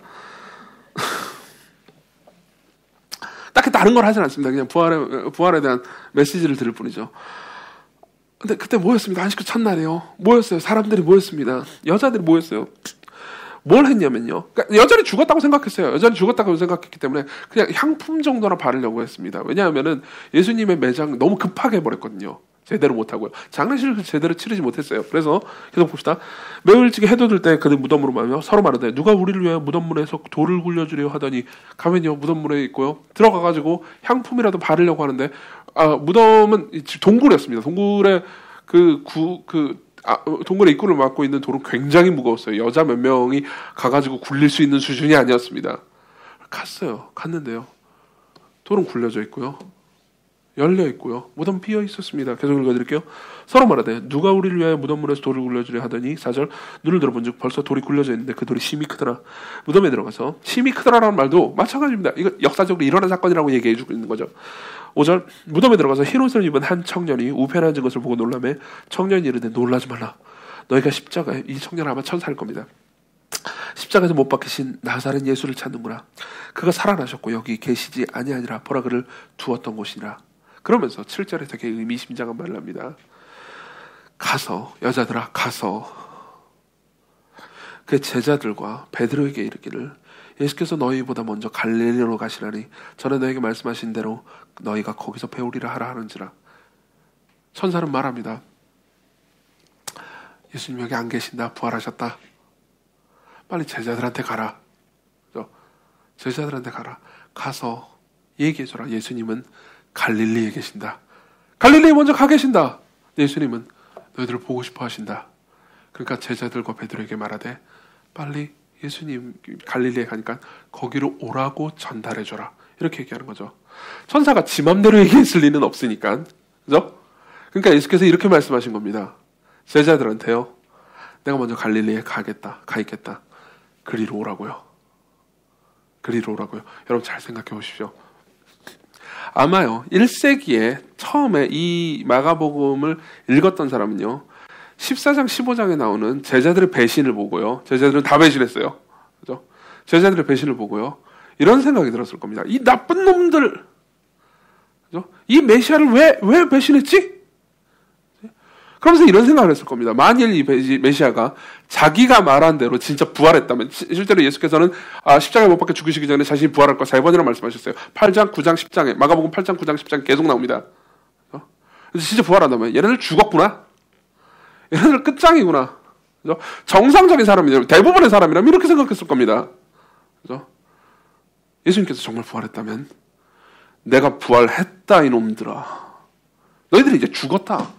S1: 딱히 다른 걸 하진 않습니다. 그냥 부활에 대한 메시지를 들을 뿐이죠. 근데 그때 모였습니다. 안식 후 첫날이에요. 모였어요. 사람들이 모였습니다. 여자들이 모였어요. 뭘 했냐면요, 그러니까 여자를 죽었다고 생각했어요. 여자를 죽었다고 생각했기 때문에 그냥 향품 정도나 바르려고 했습니다. 왜냐하면은 예수님의 매장 너무 급하게 해버렸거든요. 제대로 못하고요. 장례식을 제대로 치르지 못했어요. 그래서 계속 봅시다. 매우 일찍 해도 들 때 그들 무덤으로 가며 서로 말하되 누가 우리를 위하여 무덤문에서 돌을 굴려주려 하더니 가면요, 무덤문에 있고요, 들어가가지고 향품이라도 바르려고 하는데, 무덤은 동굴이었습니다. 동굴에 동굴의 입구를 막고 있는 돌은 굉장히 무거웠어요. 여자 몇 명이 가가지고 굴릴 수 있는 수준이 아니었습니다. 갔는데요, 돌은 굴려져 있고요, 열려 있고요, 무덤 비어 있었습니다. 계속 읽어드릴게요. 서로 말하되 누가 우리를 위하여 무덤문에서 돌을 굴려주려 하더니 4절, 눈을 들어본즉 벌써 돌이 굴려져 있는데 그 돌이 심히 크더라. 무덤에 들어가서 심히 크더라라는 말도 마찬가지입니다. 이거 역사적으로 일어난 사건이라고 얘기해주고 있는 거죠. 5절, 무덤에 들어가서 흰옷을 입은 한 청년이 우편에 앉은 것을 보고 놀라매 청년이 이르되 놀라지 말라. 너희가 십자가에, 이 청년은 아마 천사일 겁니다, 십자가에서 못 박히신 나사렛 예수를 찾는구나. 그가 살아나셨고 여기 계시지 아니하니라. 보라 그를 두었던 곳이니라. 그러면서 7절에 되게 의미심장한 말을 합니다. 가서, 여자들아 가서 그 제자들과 베드로에게 이르기를 예수께서 너희보다 먼저 갈릴리로 가시나니 전에 너희에게 말씀하신 대로 너희가 거기서 배우리라 하라 하는지라. 천사는 말합니다. 예수님 여기 안 계신다. 부활하셨다. 빨리 제자들한테 가라. 제자들한테 가라. 가서 얘기해줘라. 예수님은 갈릴리에 계신다. 갈릴리에 먼저 가 계신다. 예수님은 너희들을 보고 싶어 하신다. 그러니까 제자들과 베드로에게 말하되 빨리 예수님 갈릴리에 가니까 거기로 오라고 전달해줘라. 이렇게 얘기하는 거죠. 천사가 지 맘대로 얘기했을 리는 없으니까. 그죠? 그러니까 예수께서 이렇게 말씀하신 겁니다. 제자들한테요. 내가 먼저 갈릴리에 가 있겠다. 그리로 오라고요. 그리로 오라고요. 여러분 잘 생각해 보십시오. 아마요 1세기에 처음에 이 마가복음을 읽었던 사람은요 14장 15장에 나오는 제자들의 배신을 보고요, 제자들은 다 배신했어요. 그죠? 제자들의 배신을 보고요 이런 생각이 들었을 겁니다. 이 나쁜 놈들, 그죠? 이 메시아를 왜 배신했지? 그러면서 이런 생각을 했을 겁니다. 만일 이 메시아가 자기가 말한 대로 진짜 부활했다면, 실제로 예수께서는 십자가에 못 박혀 죽으시기 전에 자신이 부활할 거 3번이나 말씀하셨어요. 8장, 9장, 10장에, 마가복음 8장, 9장, 10장 계속 나옵니다. 그래서 진짜 부활한다면 얘네들 죽었구나. 얘네들 끝장이구나. 그죠? 정상적인 사람이라면, 대부분의 사람이라면 이렇게 생각했을 겁니다. 그죠? 예수님께서 정말 부활했다면 내가 부활했다 이놈들아. 너희들이 이제 죽었다.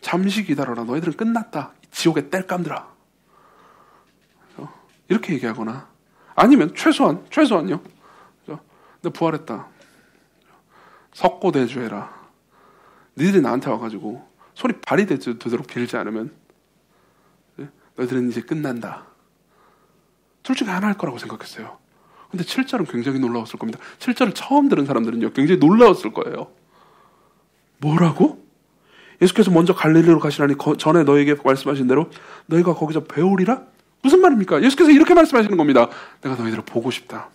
S1: 잠시 기다려라. 너희들은 끝났다. 지옥의 땔감들아. 이렇게 얘기하거나 아니면 최소한요. 너 부활했다. 석고대주해라. 너희들이 나한테 와가지고 소리 발이 되도록 빌지 않으면 너희들은 이제 끝난다. 둘 중에 하나 할 거라고 생각했어요. 근데 7절은 굉장히 놀라웠을 겁니다. 7절을 처음 들은 사람들은요 굉장히 놀라웠을 거예요. 뭐라고? 예수께서 먼저 갈릴리로 가시라니 전에 너에게 말씀하신 대로 너희가 거기서 배우리라? 무슨 말입니까? 예수께서 이렇게 말씀하시는 겁니다. 내가 너희들을 보고 싶다.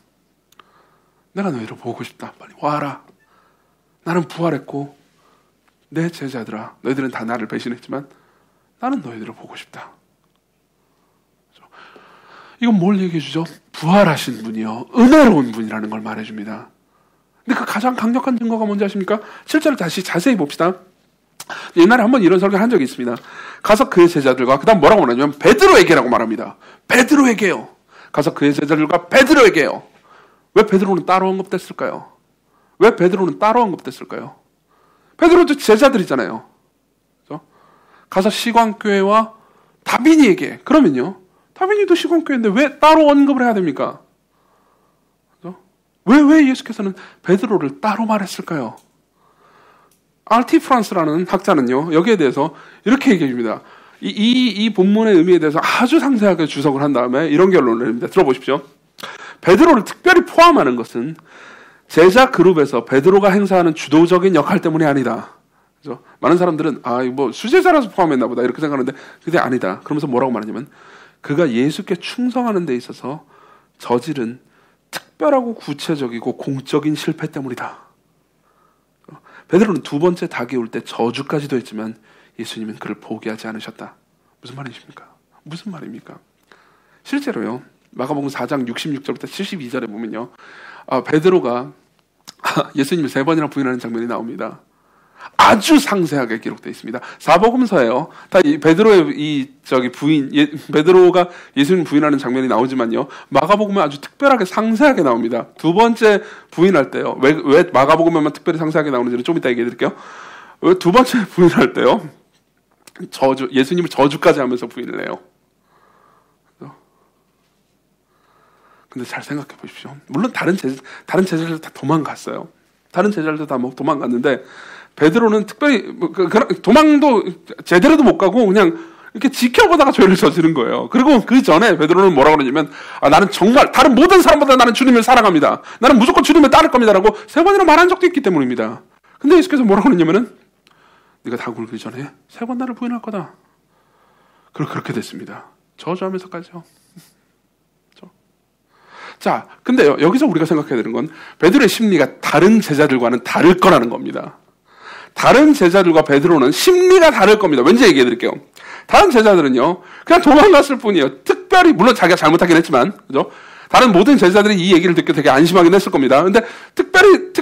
S1: 내가 너희들을 보고 싶다. 빨리 와라. 나는 부활했고 내 제자들아, 너희들은 다 나를 배신했지만 나는 너희들을 보고 싶다. 이건 뭘 얘기해 주죠? 부활하신 분이요 은혜로운 분이라는 걸 말해줍니다. 근데 그 가장 강력한 증거가 뭔지 아십니까? 7절을 다시 자세히 봅시다. 옛날에 한번 이런 설교를 한 적이 있습니다. 가서 그의 제자들과, 그 다음 뭐라고 말하냐면 베드로에게라고 말합니다. 베드로에게요. 가서 그의 제자들과 베드로에게요. 왜 베드로는 따로 언급됐을까요? 왜 베드로는 따로 언급됐을까요? 베드로도 제자들이잖아요. 그렇죠? 가서 시광교회와 다빈이에게. 그러면요 다빈이도 시광교회인데 왜 따로 언급을 해야 됩니까? 그렇죠? 왜 예수께서는 베드로를 따로 말했을까요? 알티 프랑스라는 학자는요 여기에 대해서 이렇게 얘기합니다. 이 본문의 의미에 대해서 아주 상세하게 주석을 한 다음에 이런 결론을 내립니다. 들어보십시오. 베드로를 특별히 포함하는 것은 제자 그룹에서 베드로가 행사하는 주도적인 역할 때문이 아니다. 그죠? 많은 사람들은 이거 수제자라서 포함했나 보다 이렇게 생각하는데 그게 아니다. 그러면서 뭐라고 말하냐면 그가 예수께 충성하는 데 있어서 저지른 특별하고 구체적이고 공적인 실패 때문이다. 베드로는 두 번째 닭이 올 때 저주까지도 했지만 예수님은 그를 포기하지 않으셨다. 무슨 말이십니까? 무슨 말입니까? 실제로요 마가복음 4장 66절부터 72절에 보면요 베드로가 예수님을 3번이나 부인하는 장면이 나옵니다. 아주 상세하게 기록되어 있습니다. 사복음서에요. 다 이 베드로의 베드로가 예수님 부인하는 장면이 나오지만요. 마가복음에 아주 특별하게 상세하게 나옵니다. 두 번째 부인할 때요. 왜 마가복음에만 특별히 상세하게 나오는지는 좀 이따 얘기해 드릴게요. 두 번째 부인할 때요. 예수님을 저주까지 하면서 부인을 해요. 근데 잘 생각해 보십시오. 물론 다른 제자들 다 도망갔어요. 다른 제자들도 다 도망갔는데 베드로는 특별히 도망도 제대로도 못 가고 그냥 이렇게 지켜보다가 죄를 저지른 거예요. 그리고 그 전에 베드로는 뭐라고 그러냐면 나는 정말 다른 모든 사람보다 나는 주님을 사랑합니다. 나는 무조건 주님을 따를 겁니다라고 3번이나 말한 적도 있기 때문입니다. 근데 예수께서 뭐라고 그러냐면은 네가 다 굴기 전에 3번 나를 부인할 거다. 그렇게 됐습니다. 저주하면서까지요. 자, 근데요 여기서 우리가 생각해야 되는 건 베드로의 심리가 다른 제자들과는 다를 거라는 겁니다. 다른 제자들과 베드로는 심리가 다를 겁니다. 왠지 얘기해 드릴게요. 다른 제자들은요 그냥 도망갔을 뿐이에요. 특별히 물론 자기가 잘못하긴 했지만 그죠? 다른 모든 제자들이 이 얘기를 듣고 되게 안심하긴 했을 겁니다. 근데 특별히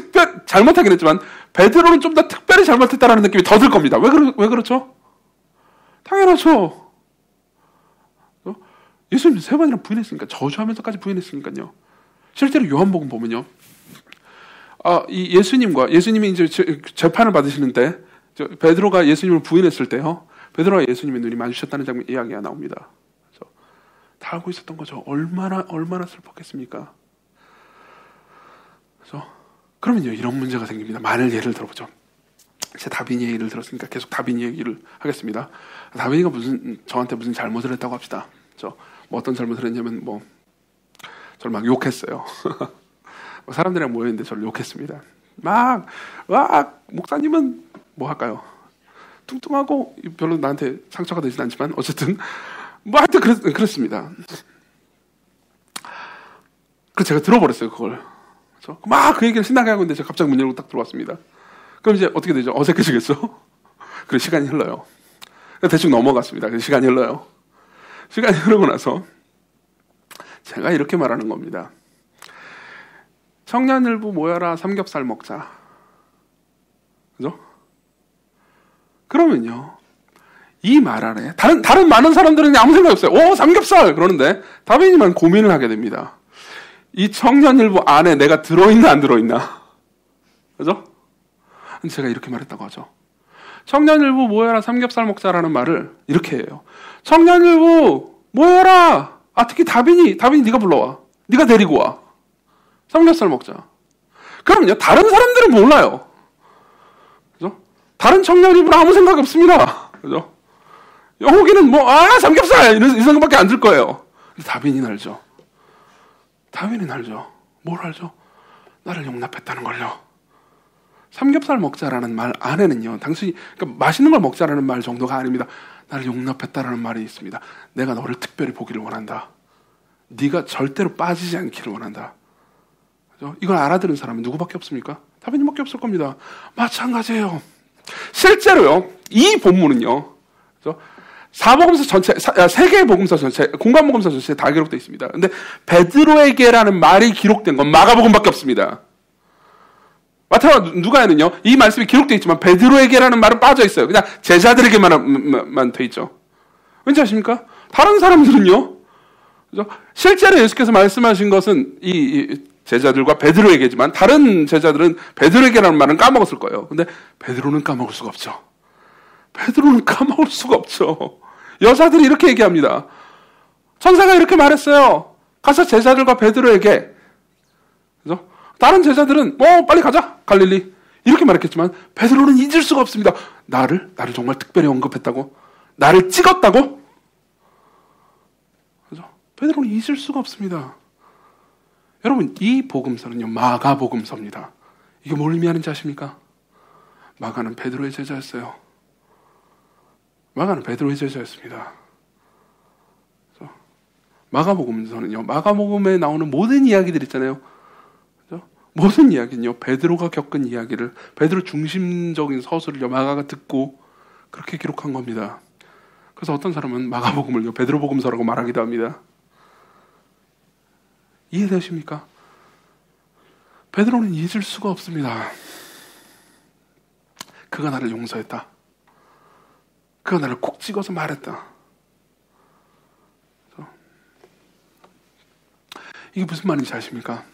S1: 잘못하긴 했지만 베드로는 좀 더 특별히 잘못했다라는 느낌이 더 들 겁니다. 왜 그렇죠? 당연하죠. 예수님 3번이나 부인했으니까, 저주하면서까지 부인했으니까요. 실제로 요한복음 보면요. 이 예수님이 이제 재판을 받으시는데 베드로가 예수님을 부인했을 때요. 베드로가 예수님의 눈이 마주쳤다는 장면 이야기가 나옵니다. 그래서 다 알고 있었던 거죠. 얼마나 슬펐겠습니까? 그래서 그러면요 이런 문제가 생깁니다. 만일 예를 들어보죠. 제 다빈이 얘기를 들었으니까 계속 다빈이 얘기를 하겠습니다. 다빈이가 저한테 무슨 잘못을 했다고 합시다. 뭐 어떤 잘못을 했냐면 저를 막 욕했어요. 사람들이랑 모여있는데 저를 욕했습니다. 목사님은 뭐 할까요? 뚱뚱하고 별로 나한테 상처가 되진 않지만 어쨌든 뭐 하여튼 그랬습니다. 그래서 제가 들어버렸어요 그걸. 막 그 얘기를 신나게 하고 있는데 제가 갑자기 문 열고 딱 들어왔습니다. 그럼 이제 어떻게 되죠? 어색해지겠어? 그리고 시간이 흘러요. 대충 넘어갔습니다. 시간이 흘러요. 시간이 흐르고 나서 제가 이렇게 말하는 겁니다. 청년일부 모여라 삼겹살 먹자. 그죠? 그러면요. 이 말 안에 다른 많은 사람들은 아무 생각 없어요. 오 삼겹살 그러는데 다빈이만 고민을 하게 됩니다. 이 청년일부 안에 내가 들어있나 안 들어있나? 그죠? 제가 이렇게 말했다고 하죠. 청년일부 모여라 삼겹살 먹자라는 말을 이렇게 해요. 청년일부 모여라. 특히 다빈이 네가 불러와. 네가 데리고 와. 삼겹살 먹자. 그럼요. 다른 사람들은 몰라요. 그죠? 다른 청년일부는 아무 생각 없습니다. 그죠? 영옥이는 삼겹살 이 생각밖에 안 들 거예요. 다빈이는 알죠. 다빈이는 알죠. 뭘 알죠? 나를 용납했다는 걸요. 삼겹살 먹자라는 말 안에는요. 그러니까 맛있는 걸 먹자라는 말 정도가 아닙니다. 나를 용납했다라는 말이 있습니다. 내가 너를 특별히 보기를 원한다. 네가 절대로 빠지지 않기를 원한다. 그죠? 이걸 알아들은 사람은 누구밖에 없습니까? 다빈이밖에 없을 겁니다. 마찬가지예요. 실제로요. 이 본문은요. 그죠? 사복음서 전체, 세 개의 복음서 전체, 공간복음서 전체에 다 기록되어 있습니다. 근데 베드로에게라는 말이 기록된 건 마가복음밖에 없습니다. 마태와 누가에는요, 이 말씀이 기록되어 있지만 베드로에게라는 말은 빠져 있어요. 그냥 제자들에게만 돼 있죠. 왠지 아십니까? 다른 사람들은요, 그죠? 실제로 예수께서 말씀하신 것은 이 제자들과 베드로에게지만 다른 제자들은 베드로에게라는 말은 까먹었을 거예요. 근데 베드로는 까먹을 수가 없죠. 베드로는 까먹을 수가 없죠. 여자들이 이렇게 얘기합니다. 천사가 이렇게 말했어요. 가서 제자들과 베드로에게. 그죠? 다른 제자들은 빨리 가자 갈릴리 이렇게 말했겠지만 베드로는 잊을 수가 없습니다. 나를 정말 특별히 언급했다고? 나를 찍었다고? 그죠? 베드로는 잊을 수가 없습니다. 여러분 이 복음서는요 마가복음서입니다. 이게 뭘 의미하는지 아십니까? 마가는 베드로의 제자였어요. 마가는 베드로의 제자였습니다. 마가복음서는요 마가복음에 나오는 모든 이야기들 있잖아요. 모든 이야기는요 베드로가 겪은 이야기를 베드로 중심적인 서술을 마가가 듣고 그렇게 기록한 겁니다. 그래서 어떤 사람은 마가복음을요 베드로복음서라고 말하기도 합니다. 이해되십니까? 베드로는 잊을 수가 없습니다. 그가 나를 용서했다. 그가 나를 콕 찍어서 말했다. 이게 무슨 말인지 아십니까?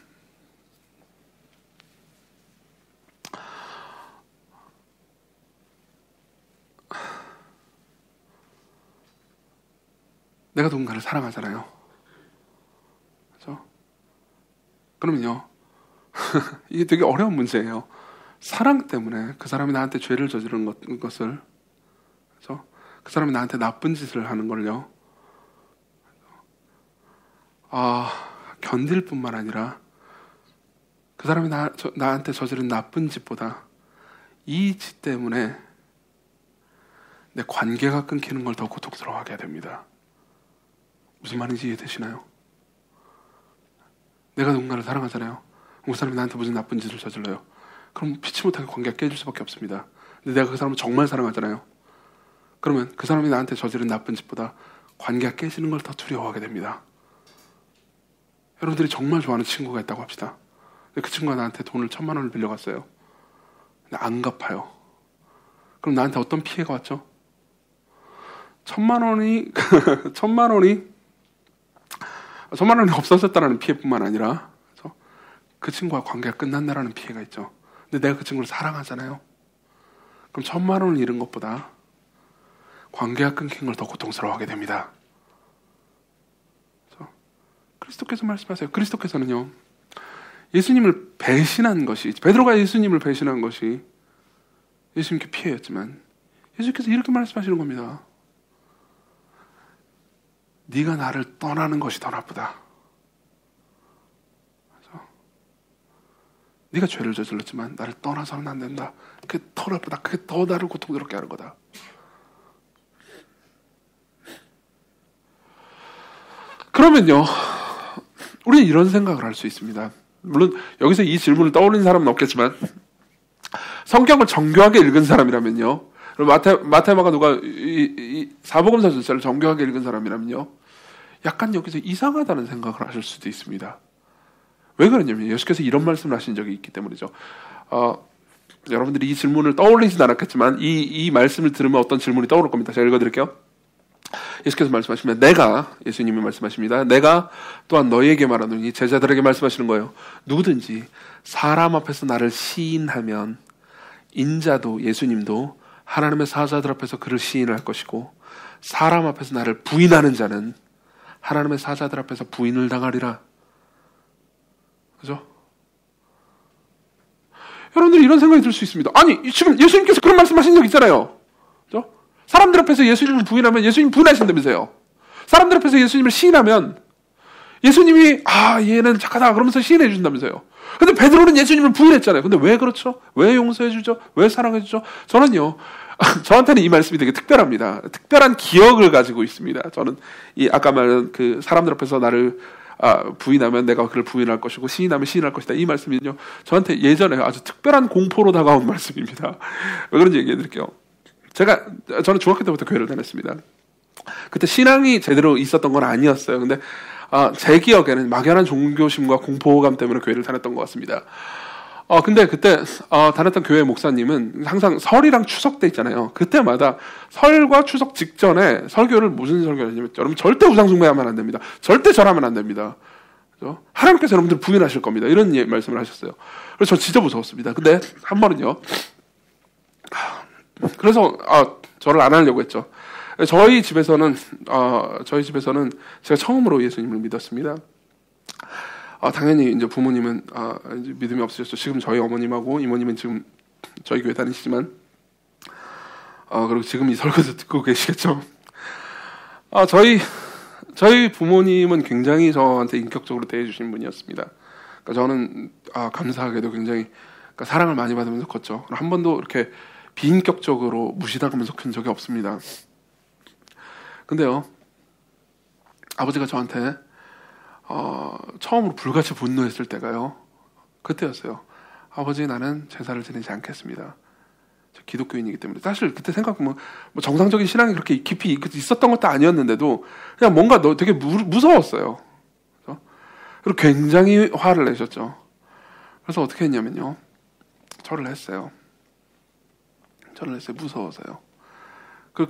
S1: 내가 누군가를 사랑하잖아요. 그렇죠? 그러면요. 이게 되게 어려운 문제예요. 사랑 때문에 그 사람이 나한테 죄를 저지른 것을, 그렇죠? 그 사람이 나한테 나쁜 짓을 하는 걸요. 견딜 뿐만 아니라 그 사람이 나한테 저지른 나쁜 짓보다 이 짓 때문에 내 관계가 끊기는 걸 더 고통스러워하게 됩니다. 무슨 말인지 이해되시나요? 내가 누군가를 사랑하잖아요. 그 사람이 나한테 무슨 나쁜 짓을 저질러요. 그럼 피치 못하게 관계가 깨질 수밖에 없습니다. 근데 내가 그 사람을 정말 사랑하잖아요. 그러면 그 사람이 나한테 저지른 나쁜 짓보다 관계가 깨지는 걸 더 두려워하게 됩니다. 여러분들이 정말 좋아하는 친구가 있다고 합시다. 근데 그 친구가 나한테 돈을 1,000만 원을 빌려갔어요. 근데 안 갚아요. 그럼 나한테 어떤 피해가 왔죠? 1,000만 원이 없어졌다는 피해뿐만 아니라, 그렇죠? 그 친구와 관계가 끝난다라는 피해가 있죠. 근데 내가 그 친구를 사랑하잖아요. 그럼 1,000만 원을 잃은 것보다 관계가 끊긴 걸 더 고통스러워하게 됩니다. 그래서 그리스도께서 말씀하세요. 그리스도께서는요, 예수님을 배신한 것이, 베드로가 예수님을 배신한 것이 예수님께 피해였지만 예수님께서 이렇게 말씀하시는 겁니다. 네가 나를 떠나는 것이 더 나쁘다. 그래서 네가 죄를 저질렀지만 나를 떠나서는 안 된다. 그게 더 나쁘다. 그게 더 나를 고통스럽게 하는 거다. 그러면요, 우리는 이런 생각을 할 수 있습니다. 물론 여기서 이 질문을 떠올린 사람은 없겠지만 성경을 정교하게 읽은 사람이라면요, 마태, 마가, 누가 이 사복음서 전체를 정교하게 읽은 사람이라면요, 약간 여기서 이상하다는 생각을 하실 수도 있습니다. 왜 그러냐면 예수께서 이런 말씀을 하신 적이 있기 때문이죠. 여러분들이 이 질문을 떠올리진 않았겠지만 이 말씀을 들으면 어떤 질문이 떠오를 겁니다. 제가 읽어드릴게요. 예수께서 말씀하십니다. 예수님이 말씀하십니다. 내가 또한 너희에게 말하노니, 제자들에게 말씀하시는 거예요. 누구든지 사람 앞에서 나를 시인하면 인자도, 예수님도 하나님의 사자들 앞에서 그를 시인할 것이고, 사람 앞에서 나를 부인하는 자는 하나님의 사자들 앞에서 부인을 당하리라. 그죠? 여러분들이 이런 생각이 들 수 있습니다. 아니, 지금 예수님께서 그런 말씀하신 적 있잖아요. 그죠? 사람들 앞에서 예수님을 부인하면 예수님 부인하신다면서요. 사람들 앞에서 예수님을 시인하면 예수님이 얘는 착하다 그러면서 시인해 주신다면서요. 근데 베드로는 예수님을 부인했잖아요. 근데 왜 그렇죠? 왜 용서해 주죠? 왜 사랑해 주죠? 저는요, 저한테는 이 말씀이 되게 특별합니다. 특별한 기억을 가지고 있습니다. 저는 아까 말한 그 사람들 앞에서 나를 부인하면 내가 그를 부인할 것이고 시인하면 시인할 것이다. 이 말씀은요, 저한테 예전에 아주 특별한 공포로 다가온 말씀입니다. 왜 그런지 얘기해 드릴게요. 저는 중학교 때부터 교회를 다녔습니다. 그때 신앙이 제대로 있었던 건 아니었어요. 근데 제 기억에는 막연한 종교심과 공포감 때문에 교회를 다녔던 것 같습니다. 근데 그때 다녔던 교회 목사님은 항상 설이랑 추석 때 있잖아요. 그때마다 설과 추석 직전에 설교를, 무슨 설교를 하냐면, 여러분 절대 우상 숭배하면 안 됩니다. 절대 절하면 안 됩니다. 그렇죠? 하나님께서 여러분들 부인하실 겁니다. 이런 말씀을 하셨어요. 그래서 저 진짜 무서웠습니다. 근데 한 번은요, 그래서 저를 안 하려고 했죠. 저희 집에서는 제가 처음으로 예수님을 믿었습니다. 당연히 이제 부모님은 이제 믿음이 없으셨죠. 지금 저희 어머님하고 이모님은 지금 저희 교회 다니시지만, 그리고 지금 이 설교도 듣고 계시겠죠. 저희 부모님은 굉장히 저한테 인격적으로 대해주신 분이었습니다. 그러니까 저는 감사하게도 굉장히, 그러니까 사랑을 많이 받으면서 컸죠. 한 번도 이렇게 비인격적으로 무시당하면서 큰 적이 없습니다. 근데요, 아버지가 저한테 처음으로 불같이 분노했을 때가요, 그때였어요. 아버지, 나는 제사를 지내지 않겠습니다. 저 기독교인이기 때문에. 사실 그때 생각하면 뭐 정상적인 신앙이 그렇게 깊이 있었던 것도 아니었는데도 그냥 뭔가 되게 무서웠어요. 그렇죠? 그리고 굉장히 화를 내셨죠. 그래서 어떻게 했냐면요, 절을 했어요. 무서워서요.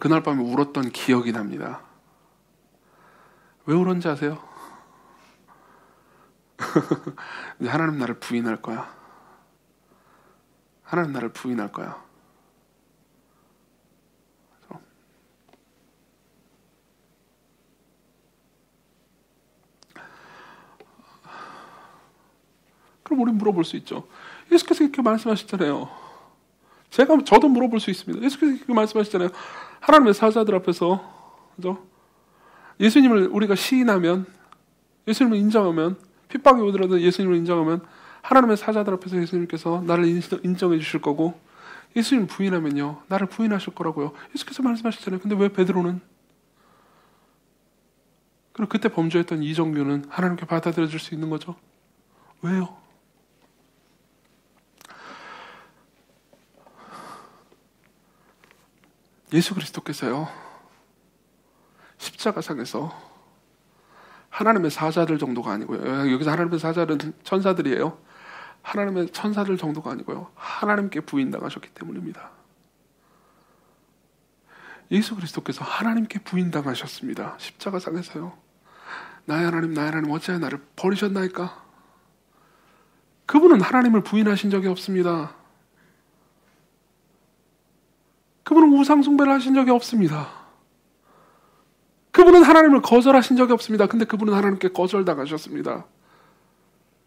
S1: 그날 밤에 울었던 기억이 납니다. 왜 울었는지 아세요? 이제 하나님 나를 부인할 거야. 하나님 나를 부인할 거야. 그럼 우리 물어볼 수 있죠. 예수께서 이렇게 말씀하셨잖아요. 저도 물어볼 수 있습니다. 예수께서 이렇게 말씀하셨잖아요. 하나님의 사자들 앞에서, 그죠? 예수님을 우리가 시인하면, 예수님을 인정하면, 핍박이 오더라도 예수님을 인정하면 하나님의 사자들 앞에서 예수님께서 나를 인정해 주실 거고, 예수님 부인하면요, 나를 부인하실 거라고요. 예수께서 말씀하셨잖아요. 근데 왜 베드로는? 그리고 그때 범죄했던 이정규는 하나님께 받아들여 줄 수 있는 거죠? 왜요? 예수 그리스도께서요, 십자가상에서 하나님의 사자들 정도가 아니고요, 여기서 하나님의 사자는 천사들이에요. 하나님의 천사들 정도가 아니고요, 하나님께 부인당하셨기 때문입니다. 예수 그리스도께서 하나님께 부인당하셨습니다. 십자가상에서요. 나의 하나님 어찌하여 나를 버리셨나이까? 그분은 하나님을 부인하신 적이 없습니다. 그분은 우상숭배를 하신 적이 없습니다. 그분은 하나님을 거절하신 적이 없습니다. 근데 그분은 하나님께 거절당하셨습니다.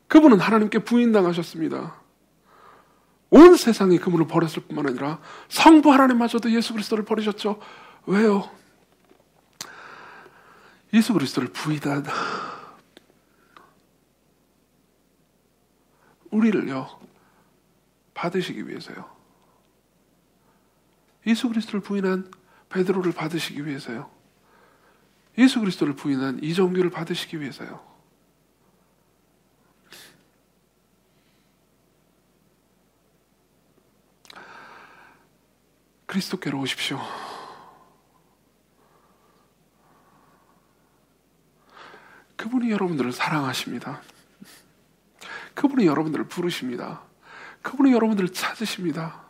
S1: 그분은 하나님께 부인당하셨습니다. 온 세상이 그분을 버렸을 뿐만 아니라 성부 하나님마저도 예수 그리스도를 버리셨죠. 왜요? 예수 그리스도를 부인한 우리를요 받으시기 위해서요. 예수 그리스도를 부인한 베드로를 받으시기 위해서요. 예수 그리스도를 부인한 이정규를 받으시기 위해서요. 그리스도께로 오십시오. 그분이 여러분들을 사랑하십니다. 그분이 여러분들을 부르십니다. 그분이 여러분들을 찾으십니다.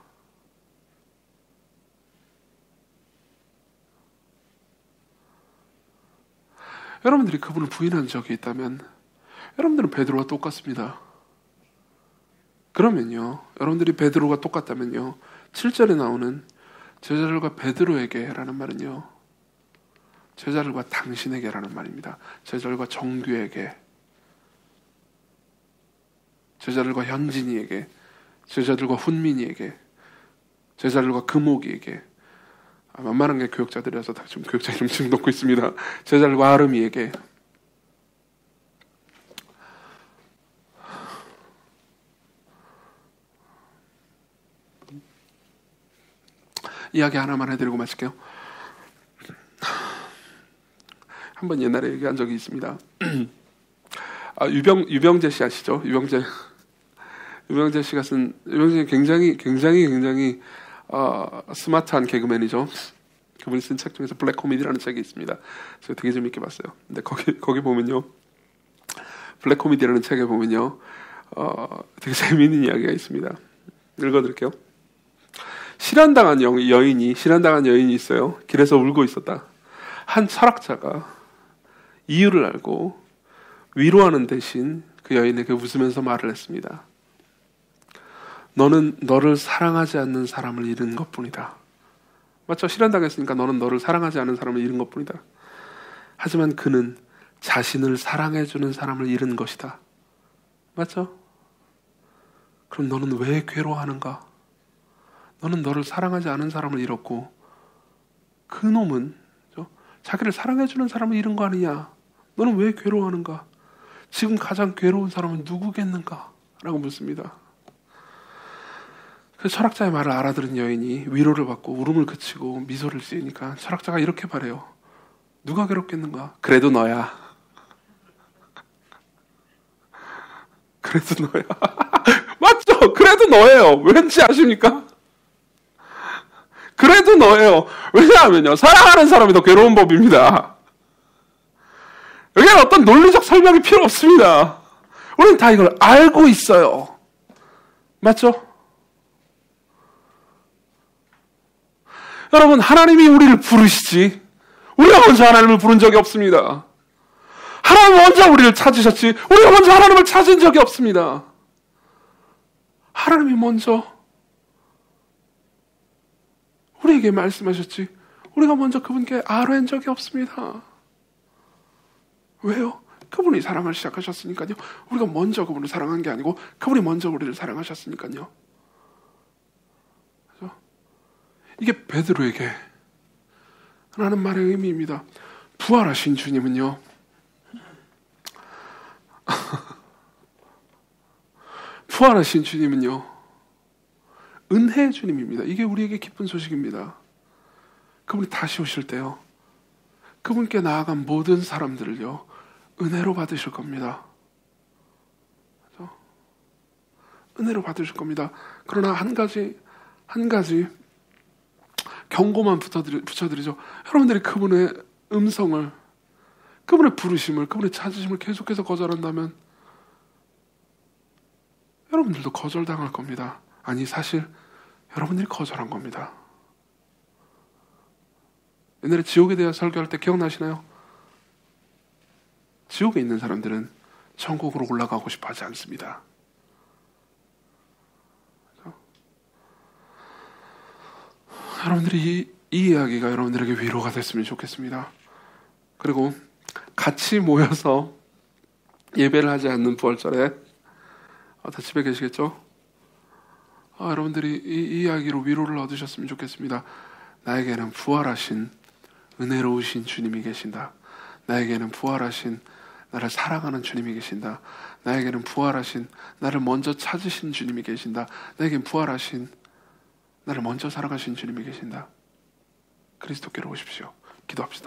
S1: 여러분들이 그분을 부인한 적이 있다면 여러분들은 베드로와 똑같습니다. 그러면요, 여러분들이 베드로가 똑같다면요, 7절에 나오는 제자들과 베드로에게 라는 말은요, 제자들과 당신에게 라는 말입니다. 제자들과 정규에게, 제자들과 현진이에게, 제자들과 훈민이에게, 제자들과 금옥이에게, 만만한 게 교역자들이라서 다 지금 교역자 이름 지금 넣고 있습니다. 제자들과 아름이에게, 이야기 하나만 해드리고 마칠게요. 한번 옛날에 얘기한 적이 있습니다. 유병재 씨 아시죠? 유병재 씨가 쓴, 유병재 굉장히 스마트한 개그맨이죠. 그분이 쓴 책 중에서 블랙 코미디라는 책이 있습니다. 제가 되게 재밌게 봤어요. 근데 거기 보면요, 블랙 코미디라는 책에 보면요, 되게 재미있는 이야기가 있습니다. 읽어드릴게요. 실현당한 여인이 있어요. 길에서 울고 있었다. 한 철학자가 이유를 알고 위로하는 대신 그 여인에게 웃으면서 말을 했습니다. 너는 너를 사랑하지 않는 사람을 잃은 것뿐이다. 맞죠? 실현당했으니까 너는 너를 사랑하지 않는 사람을 잃은 것뿐이다. 하지만 그는 자신을 사랑해주는 사람을 잃은 것이다. 맞죠? 그럼 너는 왜 괴로워하는가? 너는 너를 사랑하지 않은 사람을 잃었고 그 놈은 자기를 사랑해주는 사람을 잃은 거 아니냐? 너는 왜 괴로워하는가? 지금 가장 괴로운 사람은 누구겠는가? 라고 묻습니다. 그 철학자의 말을 알아들은 여인이 위로를 받고 울음을 그치고 미소를 지으니까 철학자가 이렇게 말해요. 누가 괴롭겠는가? 그래도 너야. 그래도 너야. 맞죠? 그래도 너예요. 왠지 아십니까? 그래도 너예요. 왜냐하면요, 사랑하는 사람이 더 괴로운 법입니다. 여기는 어떤 논리적 설명이 필요 없습니다. 우리는 다 이걸 알고 있어요. 맞죠? 여러분, 하나님이 우리를 부르시지 우리가 먼저 하나님을 부른 적이 없습니다. 하나님 먼저 우리를 찾으셨지 우리가 먼저 하나님을 찾은 적이 없습니다. 하나님이 먼저 우리에게 말씀하셨지 우리가 먼저 그분께 아뢰한 적이 없습니다. 왜요? 그분이 사랑을 시작하셨으니까요. 우리가 먼저 그분을 사랑한 게 아니고 그분이 먼저 우리를 사랑하셨으니까요. 그렇죠? 이게 베드로에게 라는 말의 의미입니다. 부활하신 주님은요, 부활하신 주님은요, 은혜의 주님입니다. 이게 우리에게 기쁜 소식입니다. 그분이 다시 오실 때요, 그분께 나아간 모든 사람들을요, 은혜로 받으실 겁니다. 그렇죠? 은혜로 받으실 겁니다. 그러나 한 가지 경고만 붙여드리죠. 여러분들이 그분의 음성을, 그분의 부르심을, 그분의 찾으심을 계속해서 거절한다면 여러분들도 거절당할 겁니다. 아니, 사실 여러분들이 거절한 겁니다. 옛날에 지옥에 대해 설교할 때 기억나시나요? 지옥에 있는 사람들은 천국으로 올라가고 싶어 하지 않습니다. 여러분들이 이 이야기가 여러분들에게 위로가 됐으면 좋겠습니다. 그리고 같이 모여서 예배를 하지 않는 부활절에 다 집에 계시겠죠? 여러분들이 이 이야기로 위로를 얻으셨으면 좋겠습니다. 나에게는 부활하신 은혜로우신 주님이 계신다. 나에게는 부활하신 나를 사랑하는 주님이 계신다. 나에게는 부활하신 나를 먼저 찾으신 주님이 계신다. 나에게는 부활하신 나를 먼저 사랑하신 주님이 계신다. 그리스도께로 오십시오. 기도합시다.